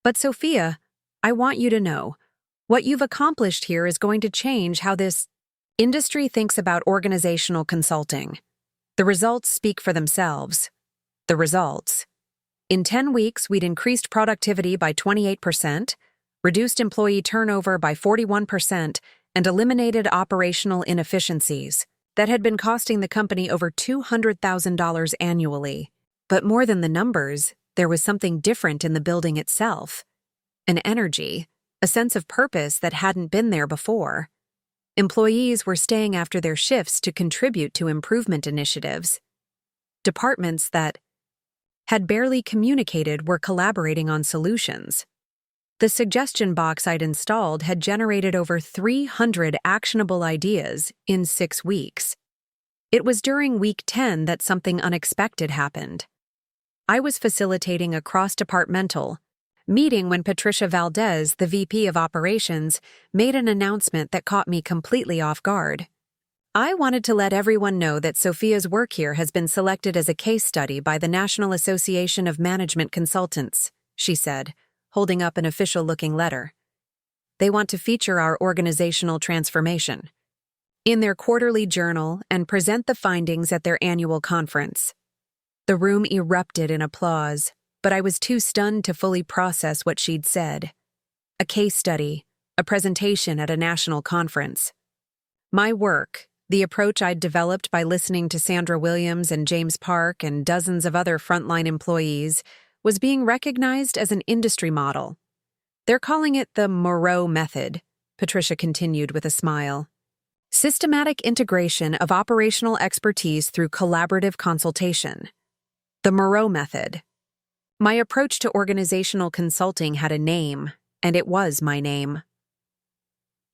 But Sophia, I want you to know, what you've accomplished here is going to change how this industry thinks about organizational consulting. The results speak for themselves. The results. In 10 weeks, we'd increased productivity by 28%, reduced employee turnover by 41%, and eliminated operational inefficiencies that had been costing the company over $200,000 annually. But more than the numbers, there was something different in the building itself. An energy, a sense of purpose that hadn't been there before. Employees were staying after their shifts to contribute to improvement initiatives. Departments that had barely communicated were collaborating on solutions. The suggestion box I'd installed had generated over 300 actionable ideas in 6 weeks. It was during week 10 that something unexpected happened. I was facilitating a cross-departmental meeting when Patricia Valdez, the VP of Operations, made an announcement that caught me completely off guard. I wanted to let everyone know that Sophia's work here has been selected as a case study by the National Association of Management Consultants, she said, holding up an official-looking letter. They want to feature our organizational transformation in their quarterly journal and present the findings at their annual conference. The room erupted in applause, but I was too stunned to fully process what she'd said. A case study, a presentation at a national conference. My work, the approach I'd developed by listening to Sandra Williams and James Park and dozens of other frontline employees, was being recognized as an industry model. They're calling it the Moreau method, Patricia continued with a smile. Systematic integration of operational expertise through collaborative consultation. The Moreau method. My approach to organizational consulting had a name, and it was my name.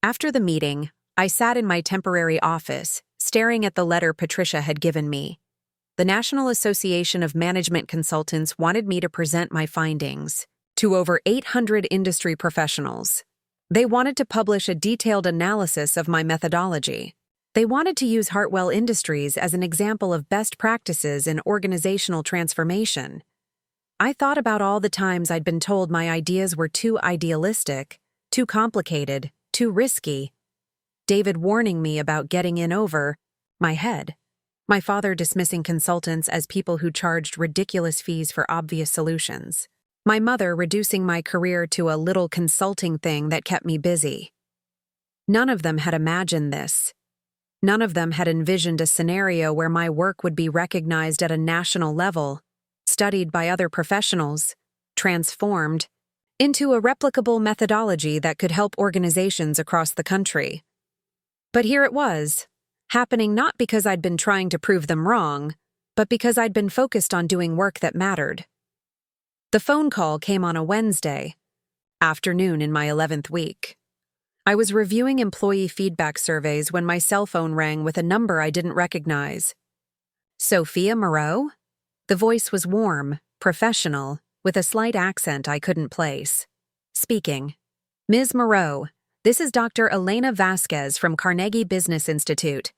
After the meeting, I sat in my temporary office, staring at the letter Patricia had given me. The National Association of Management Consultants wanted me to present my findings to over 800 industry professionals. They wanted to publish a detailed analysis of my methodology. They wanted to use Hartwell Industries as an example of best practices in organizational transformation. I thought about all the times I'd been told my ideas were too idealistic, too complicated, too risky. David warning me about getting in over my head. My father dismissing consultants as people who charged ridiculous fees for obvious solutions. My mother reducing my career to a little consulting thing that kept me busy. None of them had imagined this. None of them had envisioned a scenario where my work would be recognized at a national level, studied by other professionals, transformed into a replicable methodology that could help organizations across the country. But here it was, happening not because I'd been trying to prove them wrong, but because I'd been focused on doing work that mattered. The phone call came on a Wednesday afternoon in my 11th week. I was reviewing employee feedback surveys when my cell phone rang with a number I didn't recognize. Sophia Moreau? The voice was warm, professional, with a slight accent I couldn't place. Speaking. Ms. Moreau, this is Dr. Elena Vasquez from Carnegie Business Institute.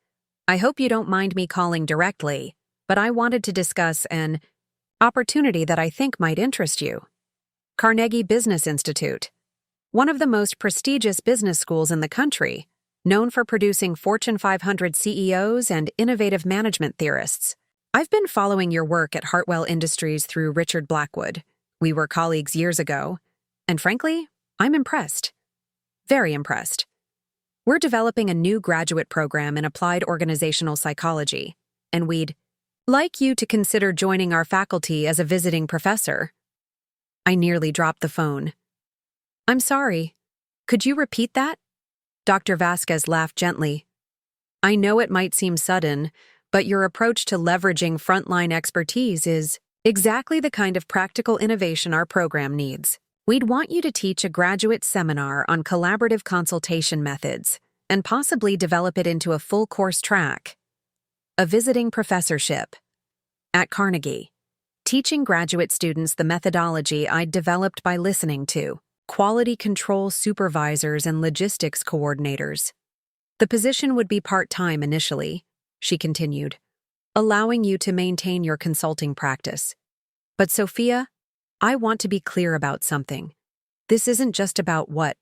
I hope you don't mind me calling directly, but I wanted to discuss an opportunity that I think might interest you. Carnegie Business Institute, one of the most prestigious business schools in the country, known for producing Fortune 500 CEOs and innovative management theorists. I've been following your work at Hartwell Industries through Richard Blackwood. We were colleagues years ago, and frankly, I'm impressed. Very impressed. We're developing a new graduate program in applied organizational psychology, and we'd like you to consider joining our faculty as a visiting professor. I nearly dropped the phone. I'm sorry. Could you repeat that? Dr. Vasquez laughed gently. I know it might seem sudden, but your approach to leveraging frontline expertise is exactly the kind of practical innovation our program needs. We'd want you to teach a graduate seminar on collaborative consultation methods and possibly develop it into a full course track. A visiting professorship at Carnegie, teaching graduate students the methodology I'd developed by listening to quality control supervisors and logistics coordinators. The position would be part-time initially, she continued, allowing you to maintain your consulting practice. But Sophia, I want to be clear about something. This isn't just about what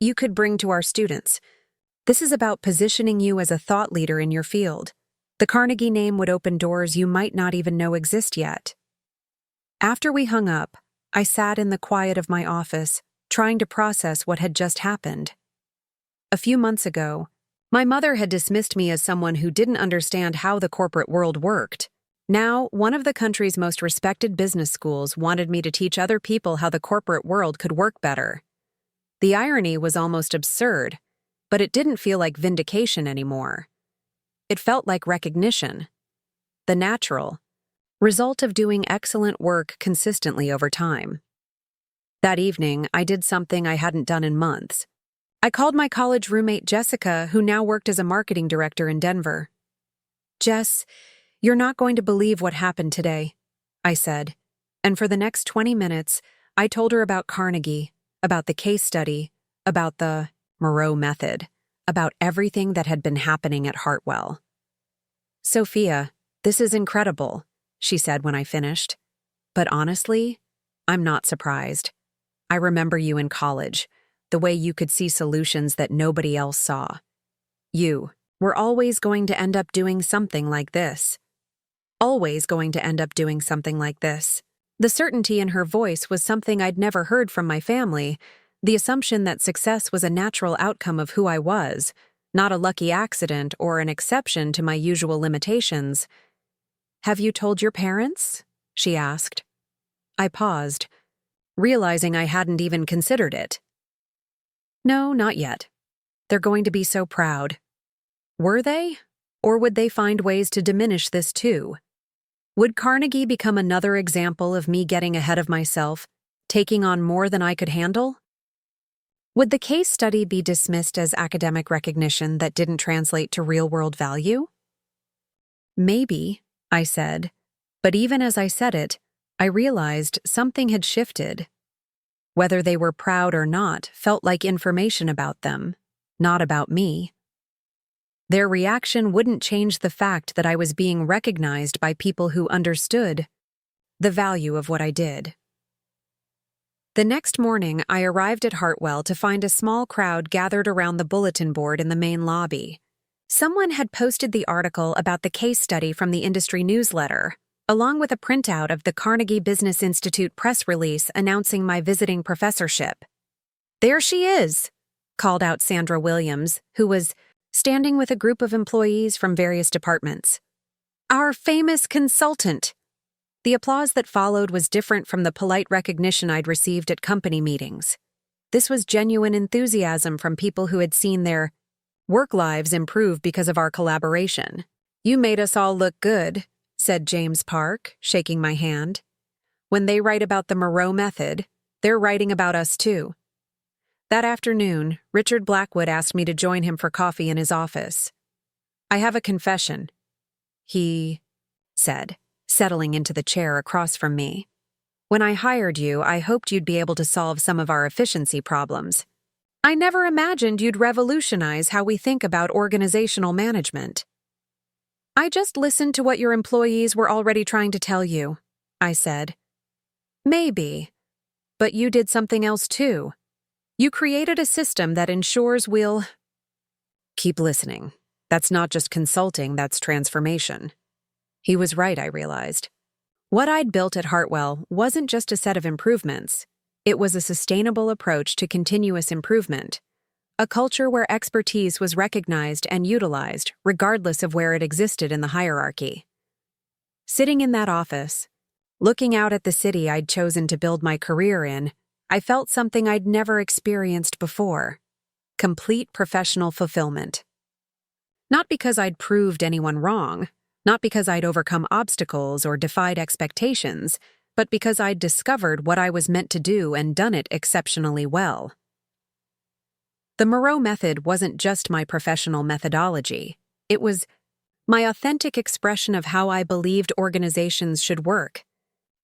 you could bring to our students. This is about positioning you as a thought leader in your field. The Carnegie name would open doors you might not even know exist yet. After we hung up, I sat in the quiet of my office, trying to process what had just happened. A few months ago, my mother had dismissed me as someone who didn't understand how the corporate world worked. Now, one of the country's most respected business schools wanted me to teach other people how the corporate world could work better. The irony was almost absurd, but it didn't feel like vindication anymore. It felt like recognition, the natural result of doing excellent work consistently over time. That evening, I did something I hadn't done in months. I called my college roommate Jessica, who now worked as a marketing director in Denver. Jess, you're not going to believe what happened today, I said, and for the next 20 minutes, I told her about Carnegie, about the case study, about the Moreau method, about everything that had been happening at Hartwell. Sophia, this is incredible, she said when I finished. But honestly, I'm not surprised. I remember you in college, the way you could see solutions that nobody else saw. You were always going to end up doing something like this. Always going to end up doing something like this. The certainty in her voice was something I'd never heard from my family, the assumption that success was a natural outcome of who I was, not a lucky accident or an exception to my usual limitations. Have you told your parents? She asked. I paused, realizing I hadn't even considered it. No, not yet. They're going to be so proud. Were they? Or would they find ways to diminish this too? Would Carnegie become another example of me getting ahead of myself, taking on more than I could handle? Would the case study be dismissed as academic recognition that didn't translate to real-world value? Maybe, I said, but even as I said it, I realized something had shifted. Whether they were proud or not felt like information about them, not about me. Their reaction wouldn't change the fact that I was being recognized by people who understood the value of what I did. The next morning, I arrived at Hartwell to find a small crowd gathered around the bulletin board in the main lobby. Someone had posted the article about the case study from the industry newsletter, along with a printout of the Carnegie Business Institute press release announcing my visiting professorship. "There she is," called out Sandra Williams, who was standing with a group of employees from various departments. "Our famous consultant." The applause that followed was different from the polite recognition I'd received at company meetings. This was genuine enthusiasm from people who had seen their work lives improve because of our collaboration. "You made us all look good," said James Park, shaking my hand. "When they write about the Moreau method, they're writing about us too." That afternoon, Richard Blackwood asked me to join him for coffee in his office. "I have a confession," he said, settling into the chair across from me. "When I hired you, I hoped you'd be able to solve some of our efficiency problems. I never imagined you'd revolutionize how we think about organizational management." "I just listened to what your employees were already trying to tell you," I said. "Maybe. But you did something else too. You created a system that ensures we'll..." "Keep listening. That's not just consulting, that's transformation." He was right, I realized. What I'd built at Hartwell wasn't just a set of improvements. It was a sustainable approach to continuous improvement, a culture where expertise was recognized and utilized regardless of where it existed in the hierarchy. Sitting in that office, looking out at the city I'd chosen to build my career in, I felt something I'd never experienced before: complete professional fulfillment. Not because I'd proved anyone wrong, not because I'd overcome obstacles or defied expectations, but because I'd discovered what I was meant to do and done it exceptionally well. The Moreau method wasn't just my professional methodology. It was my authentic expression of how I believed organizations should work,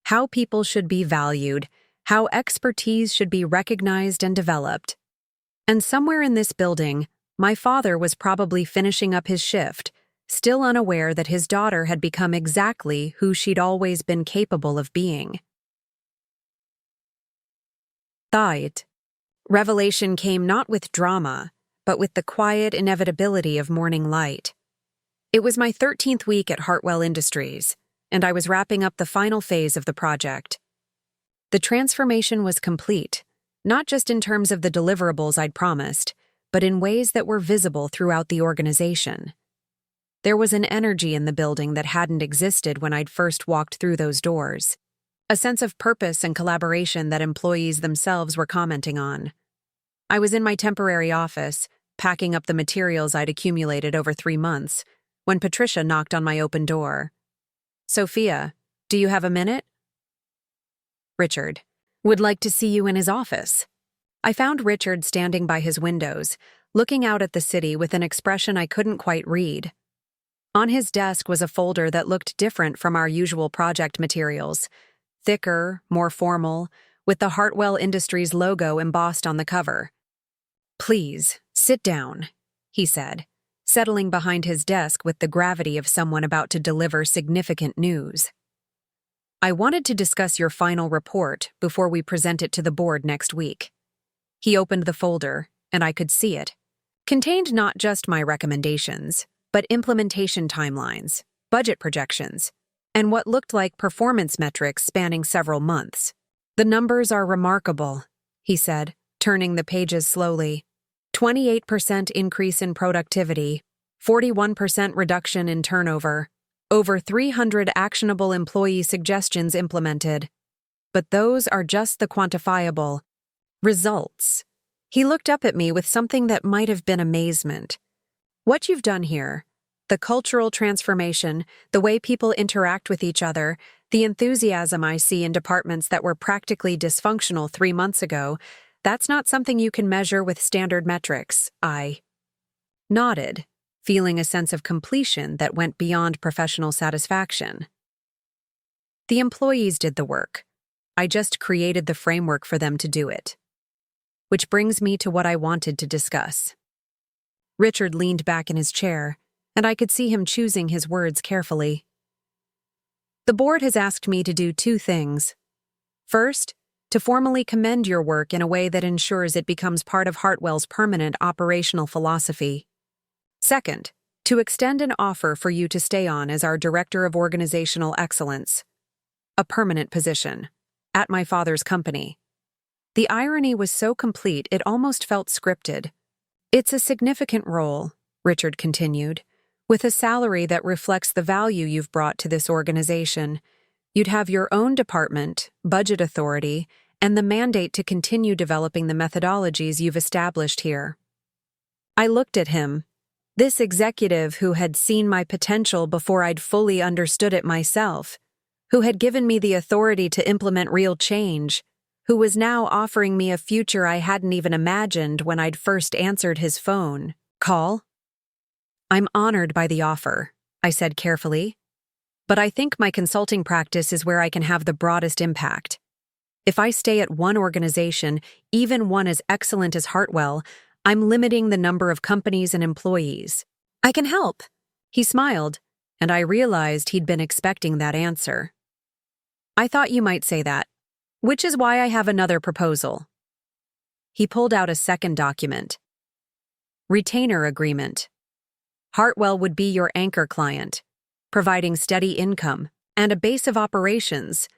how people should be valued, how expertise should be recognized and developed. And somewhere in this building, my father was probably finishing up his shift, still unaware that his daughter had become exactly who she'd always been capable of being. Thought. Revelation came not with drama, but with the quiet inevitability of morning light. It was my 13th week at Hartwell Industries, and I was wrapping up the final phase of the project. The transformation was complete, not just in terms of the deliverables I'd promised, but in ways that were visible throughout the organization. There was an energy in the building that hadn't existed when I'd first walked through those doors, a sense of purpose and collaboration that employees themselves were commenting on. I was in my temporary office, packing up the materials I'd accumulated over 3 months, when Patricia knocked on my open door. "Sophia, do you have a minute?" "Richard would like to see you in his office." I found Richard standing by his windows, looking out at the city with an expression I couldn't quite read. On his desk was a folder that looked different from our usual project materials, thicker, more formal, with the Hartwell Industries logo embossed on the cover. "Please, sit down," he said, settling behind his desk with the gravity of someone about to deliver significant news. "I wanted to discuss your final report before we present it to the board next week." He opened the folder, and I could see it. Contained not just my recommendations, but implementation timelines, budget projections, and what looked like performance metrics spanning several months. "The numbers are remarkable," he said, turning the pages slowly. 28% increase in productivity, 41% reduction in turnover, over 300 actionable employee suggestions implemented. But those are just the quantifiable results. He looked up at me with something that might have been amazement. "What you've done here, The cultural transformation, the way people interact with each other, the enthusiasm I see in departments that were practically dysfunctional 3 months ago, that's not something you can measure with standard metrics. I nodded, feeling a sense of completion that went beyond professional satisfaction. The employees did the work. I just created the framework for them to do it. Which brings me to what I wanted to discuss. Richard leaned back in his chair, and I could see him choosing his words carefully. The board has asked me to do 2 things. First, to formally commend your work in a way that ensures it becomes part of Hartwell's permanent operational philosophy. Second, to extend an offer for you to stay on as our Director of Organizational Excellence. A permanent position. At my father's company. The irony was so complete it almost felt scripted. It's a significant role, Richard continued, with a salary that reflects the value you've brought to this organization. You'd have your own department, budget authority, and the mandate to continue developing the methodologies you've established here. I looked at him, this executive who had seen my potential before I'd fully understood it myself, who had given me the authority to implement real change, who was now offering me a future I hadn't even imagined when I'd first answered his phone call. I'm honored by the offer, I said carefully, but I think my consulting practice is where I can have the broadest impact. If I stay at one organization, even one as excellent as Hartwell, I'm limiting the number of companies and employees. I can help. He smiled, and I realized he'd been expecting that answer. I thought you might say that, which is why I have another proposal. He pulled out a second document. Retainer agreement. Hartwell would be your anchor client, providing steady income and a base of operations,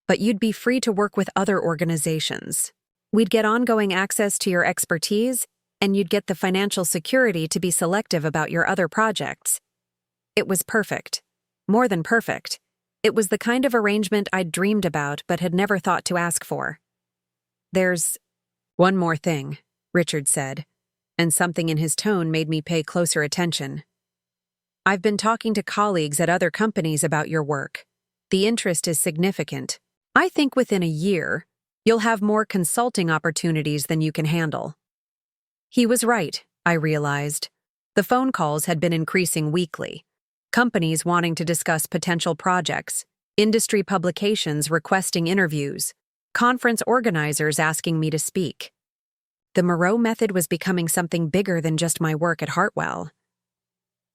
but you'd be free to work with other organizations. We'd get ongoing access to your expertise, and you'd get the financial security to be selective about your other projects. It was perfect. More than perfect. It was the kind of arrangement I'd dreamed about but had never thought to ask for. There's one more thing, Richard said, and something in his tone made me pay closer attention. I've been talking to colleagues at other companies about your work. The interest is significant. I think within a year, you'll have more consulting opportunities than you can handle. He was right, I realized. The phone calls had been increasing weekly. Companies wanting to discuss potential projects, industry publications requesting interviews, conference organizers asking me to speak. The Moreau method was becoming something bigger than just my work at Hartwell.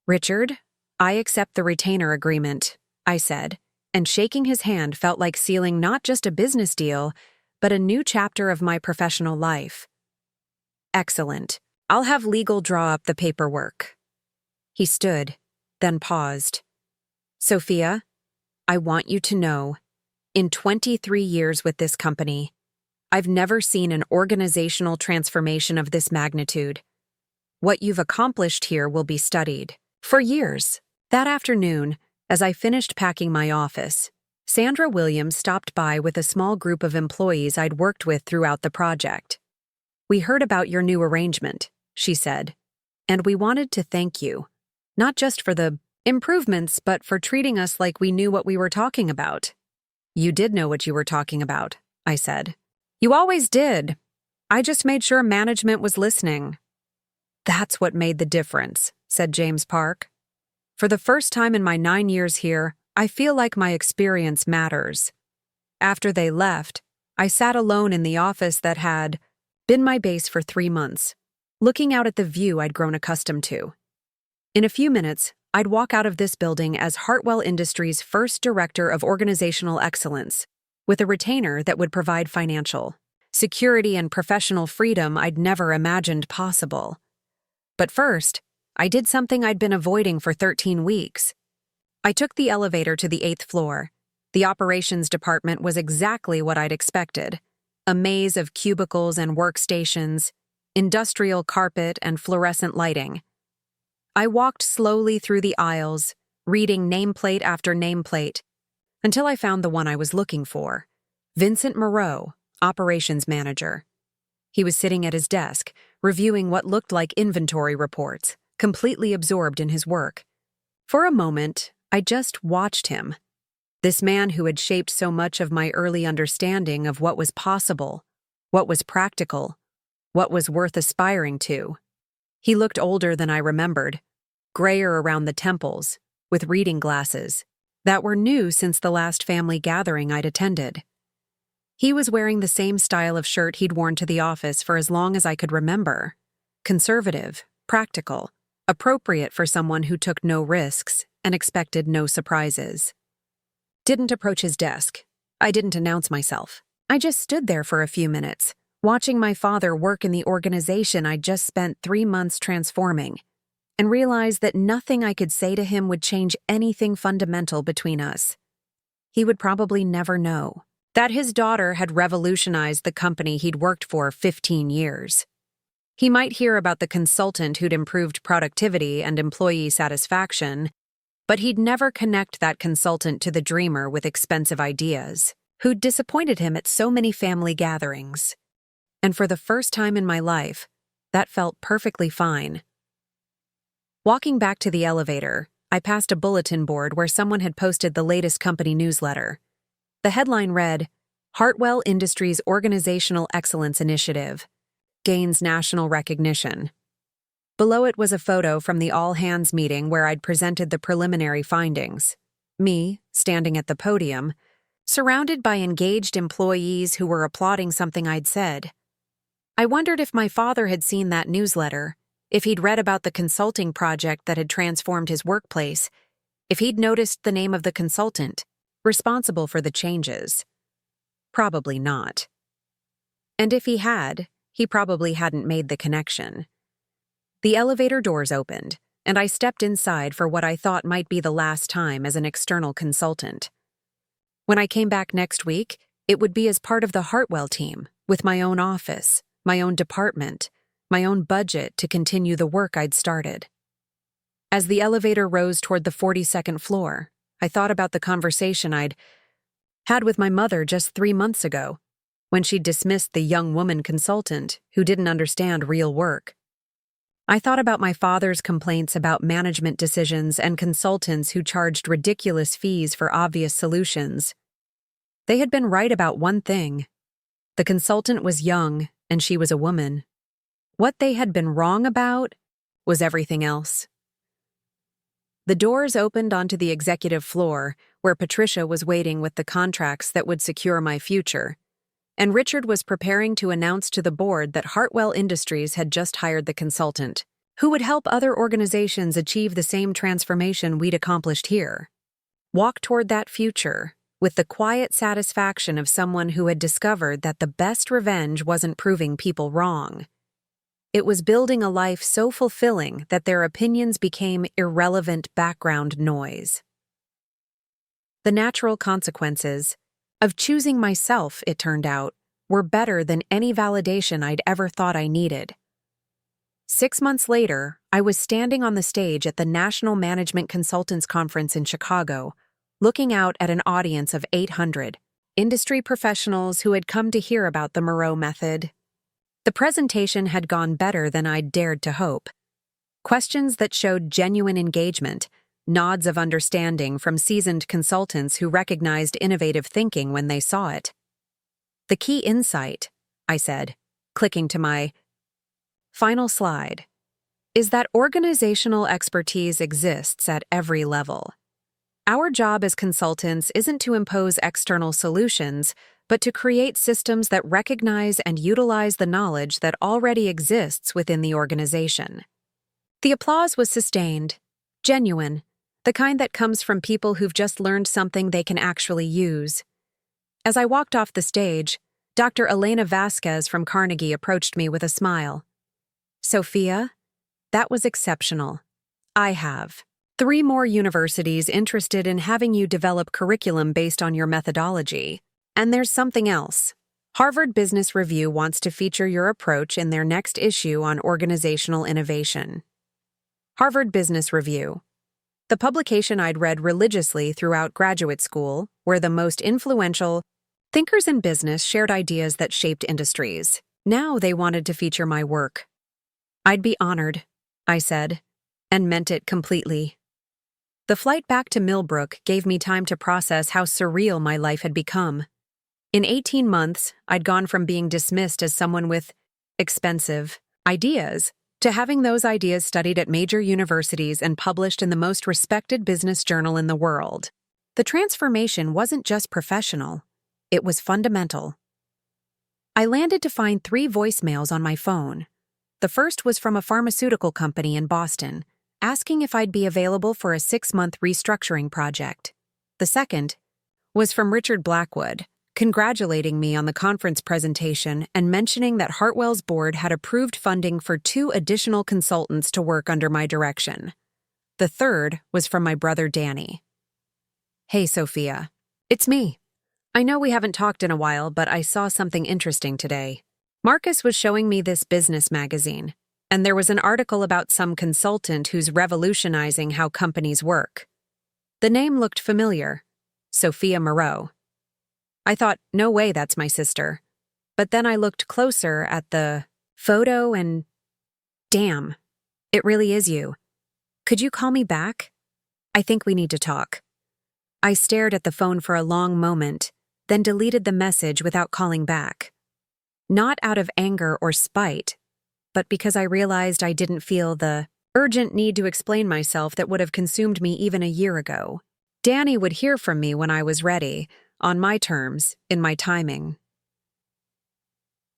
Richard, I accept the retainer agreement, I said, and shaking his hand felt like sealing not just a business deal, but a new chapter of my professional life. Excellent. I'll have legal draw up the paperwork. He stood, then paused. Sophia, I want you to know, in 23 years with this company, I've never seen an organizational transformation of this magnitude. What you've accomplished here will be studied for years. That afternoon, as I finished packing my office, Sandra Williams stopped by with a small group of employees I'd worked with throughout the project. We heard about your new arrangement, she said, and we wanted to thank you, not just for the improvements, but for treating us like we knew what we were talking about. You did know what you were talking about, I said. You always did. I just made sure management was listening. That's what made the difference, said James Park. For the first time in my 9 years here, I feel like my experience matters. After they left, I sat alone in the office that had been my base for 3 months, looking out at the view I'd grown accustomed to. In a few minutes, I'd walk out of this building as Hartwell Industries' first Director of Organizational Excellence, with a retainer that would provide financial security and professional freedom I'd never imagined possible. But first, I did something I'd been avoiding for 13 weeks. I took the elevator to the 8th floor. The operations department was exactly what I'd expected. A maze of cubicles and workstations, industrial carpet and fluorescent lighting. I walked slowly through the aisles, reading nameplate after nameplate, until I found the one I was looking for. Vincent Moreau, operations manager. He was sitting at his desk, reviewing what looked like inventory reports, completely absorbed in his work. For a moment, I just watched him. This man who had shaped so much of my early understanding of what was possible, what was practical, what was worth aspiring to. He looked older than I remembered, grayer around the temples, with reading glasses that were new since the last family gathering I'd attended. He was wearing the same style of shirt he'd worn to the office for as long as I could remember. Conservative, practical, appropriate for someone who took no risks and expected no surprises. Didn't approach his desk. I didn't announce myself. I just stood there for a few minutes, watching my father work in the organization I'd just spent 3 months transforming, and realized that nothing I could say to him would change anything fundamental between us. He would probably never know that his daughter had revolutionized the company he'd worked for 15 years. He might hear about the consultant who'd improved productivity and employee satisfaction, but he'd never connect that consultant to the dreamer with expensive ideas, who'd disappointed him at so many family gatherings. And for the first time in my life, that felt perfectly fine. Walking back to the elevator, I passed a bulletin board where someone had posted the latest company newsletter. The headline read, "Hartwell Industries Organizational Excellence Initiative Gains National Recognition." Below it was a photo from the all-hands meeting where I'd presented the preliminary findings. Me, standing at the podium, surrounded by engaged employees who were applauding something I'd said. I wondered if my father had seen that newsletter, if he'd read about the consulting project that had transformed his workplace, if he'd noticed the name of the consultant responsible for the changes. Probably not. And if he had, he probably hadn't made the connection. The elevator doors opened, and I stepped inside for what I thought might be the last time as an external consultant. When I came back next week, it would be as part of the Hartwell team, with my own office, my own department, my own budget to continue the work I'd started. As the elevator rose toward the 42nd floor, I thought about the conversation I'd had with my mother just 3 months ago, when she dismissed the young woman consultant who didn't understand real work. I thought about my father's complaints about management decisions and consultants who charged ridiculous fees for obvious solutions. They had been right about one thing. The consultant was young, and she was a woman. What they had been wrong about was everything else. The doors opened onto the executive floor, where Patricia was waiting with the contracts that would secure my future, and Richard was preparing to announce to the board that Hartwell Industries had just hired the consultant, who would help other organizations achieve the same transformation we'd accomplished here. Walk toward that future with the quiet satisfaction of someone who had discovered that the best revenge wasn't proving people wrong. It was building a life so fulfilling that their opinions became irrelevant background noise. The natural consequences of choosing myself, it turned out, were better than any validation I'd ever thought I needed. 6 months later, I was standing on the stage at the National Management Consultants Conference in Chicago, looking out at an audience of 800 industry professionals who had come to hear about the Moreau method. The presentation had gone better than I'd dared to hope. Questions that showed genuine engagement, nods of understanding from seasoned consultants who recognized innovative thinking when they saw it. "The key insight," I said, clicking to my final slide, "is that organizational expertise exists at every level. Our job as consultants isn't to impose external solutions, but to create systems that recognize and utilize the knowledge that already exists within the organization." The applause was sustained, genuine, the kind that comes from people who've just learned something they can actually use. As I walked off the stage, Dr. Elena Vasquez from Carnegie approached me with a smile. "Sophia, that was exceptional. I have 3 more universities interested in having you develop curriculum based on your methodology. And there's something else. Harvard Business Review wants to feature your approach in their next issue on organizational innovation." Harvard Business Review, the publication I'd read religiously throughout graduate school, where the most influential thinkers in business shared ideas that shaped industries. Now they wanted to feature my work. "I'd be honored," I said, and meant it completely. The flight back to Millbrook gave me time to process how surreal my life had become. In 18 months, I'd gone from being dismissed as someone with expensive ideas to having those ideas studied at major universities and published in the most respected business journal in the world. The transformation wasn't just professional, it was fundamental. I landed to find 3 voicemails on my phone. The first was from a pharmaceutical company in Boston, asking if I'd be available for a 6-month restructuring project. The second was from Richard Blackwood, congratulating me on the conference presentation and mentioning that Hartwell's board had approved funding for 2 additional consultants to work under my direction. The third was from my brother Danny. "Hey, Sophia. It's me. I know we haven't talked in a while, but I saw something interesting today. Marcus was showing me this business magazine, and there was an article about some consultant who's revolutionizing how companies work. The name looked familiar. Sophia Moreau. I thought, no way that's my sister. But then I looked closer at the photo and damn, it really is you. Could you call me back? I think we need to talk." I stared at the phone for a long moment, then deleted the message without calling back. Not out of anger or spite, but because I realized I didn't feel the urgent need to explain myself that would have consumed me even a year ago. Danny would hear from me when I was ready, on my terms, in my timing.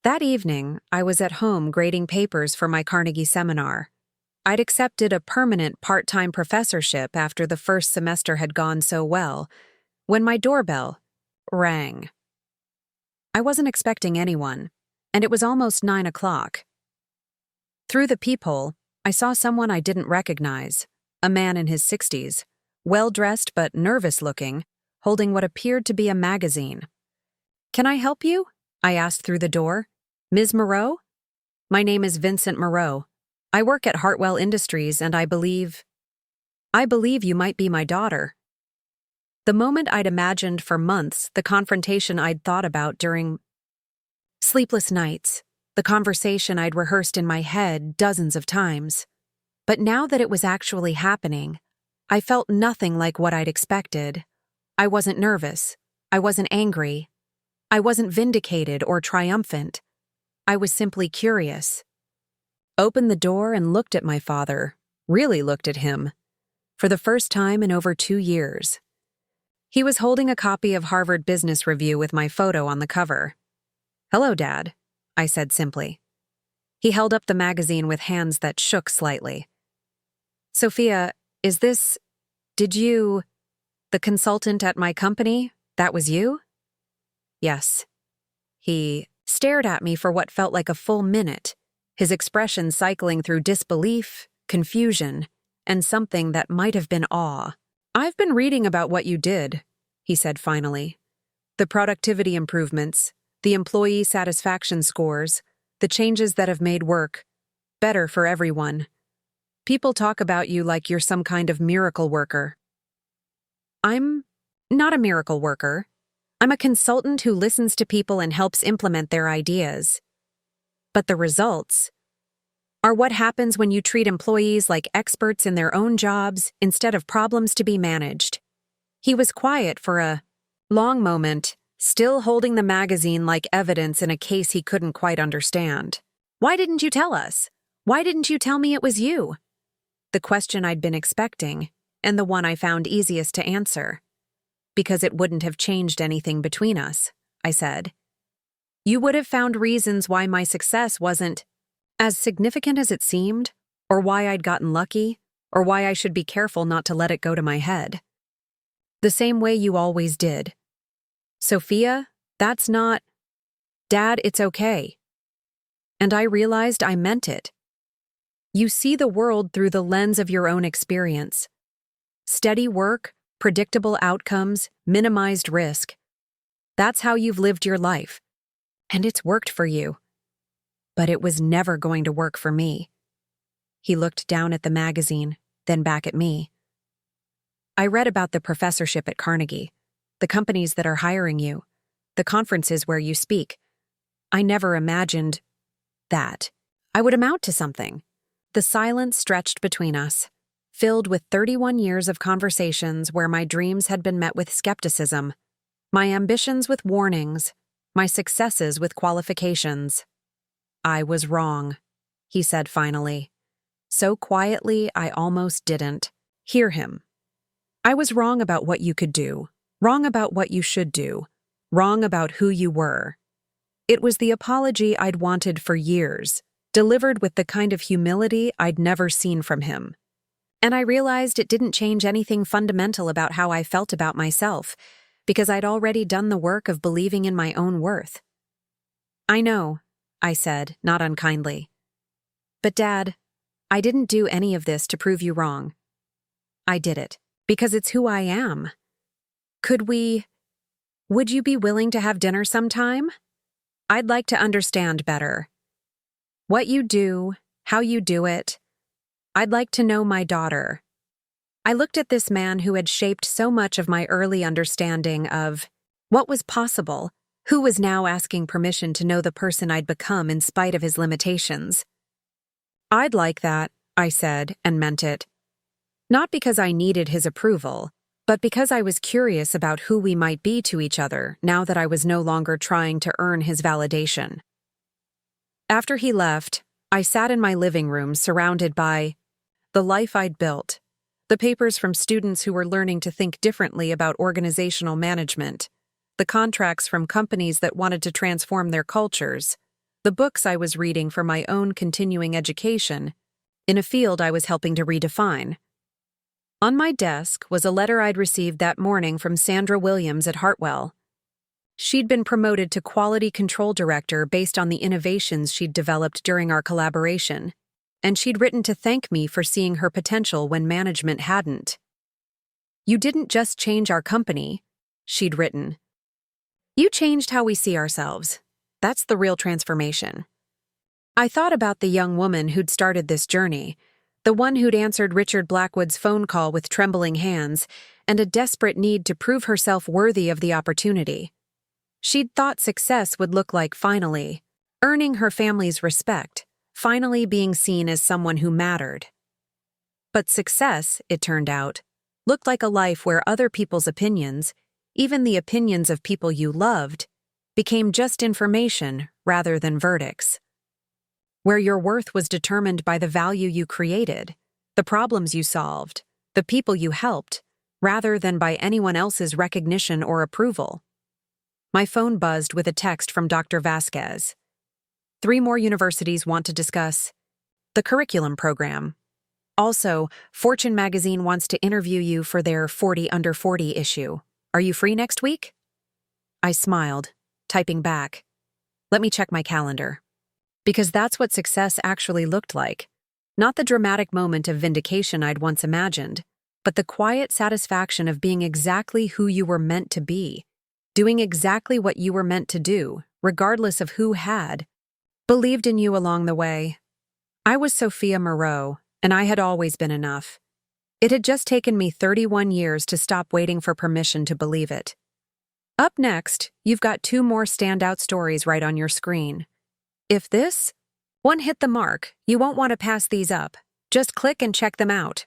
That evening, I was at home grading papers for my Carnegie seminar. I'd accepted a permanent part-time professorship after the first semester had gone so well, when my doorbell rang. I wasn't expecting anyone, and it was almost 9 o'clock. Through the peephole, I saw someone I didn't recognize, a man in his 60s, well-dressed but nervous-looking, holding what appeared to be a magazine. "Can I help you?" I asked through the door. "Ms. Moreau?" "My name is Vincent Moreau. I work at Hartwell Industries, and I believe you might be my daughter." The moment I'd imagined for months, the confrontation I'd thought about during sleepless nights, the conversation I'd rehearsed in my head dozens of times. But now that it was actually happening, I felt nothing like what I'd expected. I wasn't nervous. I wasn't angry. I wasn't vindicated or triumphant. I was simply curious. Opened the door and looked at my father, really looked at him, for the first time in over 2 years. He was holding a copy of Harvard Business Review with my photo on the cover. "Hello, Dad," I said simply. He held up the magazine with hands that shook slightly. "Sophia, the consultant at my company, that was you?" "Yes." He stared at me for what felt like a full minute, his expression cycling through disbelief, confusion, and something that might have been awe. "I've been reading about what you did," he said finally. "The productivity improvements, the employee satisfaction scores, the changes that have made work better for everyone. People talk about you like you're some kind of miracle worker." "I'm not a miracle worker. I'm a consultant who listens to people and helps implement their ideas. But the results are what happens when you treat employees like experts in their own jobs instead of problems to be managed." He was quiet for a long moment, still holding the magazine like evidence in a case he couldn't quite understand. "Why didn't you tell us? Why didn't you tell me it was you?" The question I'd been expecting, and the one I found easiest to answer. "Because it wouldn't have changed anything between us," I said. "You would have found reasons why my success wasn't as significant as it seemed, or why I'd gotten lucky, or why I should be careful not to let it go to my head. The same way you always did. Sophia, that's not... Dad, it's okay." And I realized I meant it. You see the world through the lens of your own experience. Steady work, predictable outcomes, minimized risk. That's how you've lived your life. And it's worked for you. But it was never going to work for me. He looked down at the magazine, then back at me. "I read about the professorship at Carnegie, the companies that are hiring you, the conferences where you speak. I never imagined that I would amount to something." The silence stretched between us, filled with 31 years of conversations where my dreams had been met with skepticism, my ambitions with warnings, my successes with qualifications. "I was wrong," he said finally. So quietly I almost didn't hear him. "I was wrong about what you could do, wrong about what you should do, wrong about who you were." It was the apology I'd wanted for years, delivered with the kind of humility I'd never seen from him. And I realized it didn't change anything fundamental about how I felt about myself, because I'd already done the work of believing in my own worth. "I know," I said, not unkindly. "But Dad, I didn't do any of this to prove you wrong. I did it because it's who I am. Would you be willing to have dinner sometime? I'd like to understand better. What you do, how you do it. I'd like to know my daughter." I looked at this man who had shaped so much of my early understanding of what was possible, who was now asking permission to know the person I'd become in spite of his limitations. "I'd like that," I said, and meant it. Not because I needed his approval, but because I was curious about who we might be to each other now that I was no longer trying to earn his validation. After he left, I sat in my living room surrounded by the life I'd built, the papers from students who were learning to think differently about organizational management, the contracts from companies that wanted to transform their cultures, the books I was reading for my own continuing education, in a field I was helping to redefine. On my desk was a letter I'd received that morning from Sandra Williams at Hartwell. She'd been promoted to Quality Control Director based on the innovations she'd developed during our collaboration, and she'd written to thank me for seeing her potential when management hadn't. "You didn't just change our company," she'd written. "You changed how we see ourselves. That's the real transformation." I thought about the young woman who'd started this journey, the one who'd answered Richard Blackwood's phone call with trembling hands and a desperate need to prove herself worthy of the opportunity. She'd thought success would look like finally earning her family's respect, finally being seen as someone who mattered. But success, it turned out, looked like a life where other people's opinions, even the opinions of people you loved, became just information rather than verdicts. Where your worth was determined by the value you created, the problems you solved, the people you helped, rather than by anyone else's recognition or approval. My phone buzzed with a text from Dr. Vasquez. 3 more universities want to discuss the curriculum program. Also, Fortune magazine wants to interview you for their 40 under 40 issue. Are you free next week? I smiled, typing back. Let me check my calendar. Because that's what success actually looked like. Not the dramatic moment of vindication I'd once imagined, but the quiet satisfaction of being exactly who you were meant to be, doing exactly what you were meant to do, regardless of who had believed in you along the way. I was Sophia Moreau, and I had always been enough. It had just taken me 31 years to stop waiting for permission to believe it. Up next, you've got 2 more standout stories right on your screen. If this one hit the mark, you won't want to pass these up. Just click and check them out.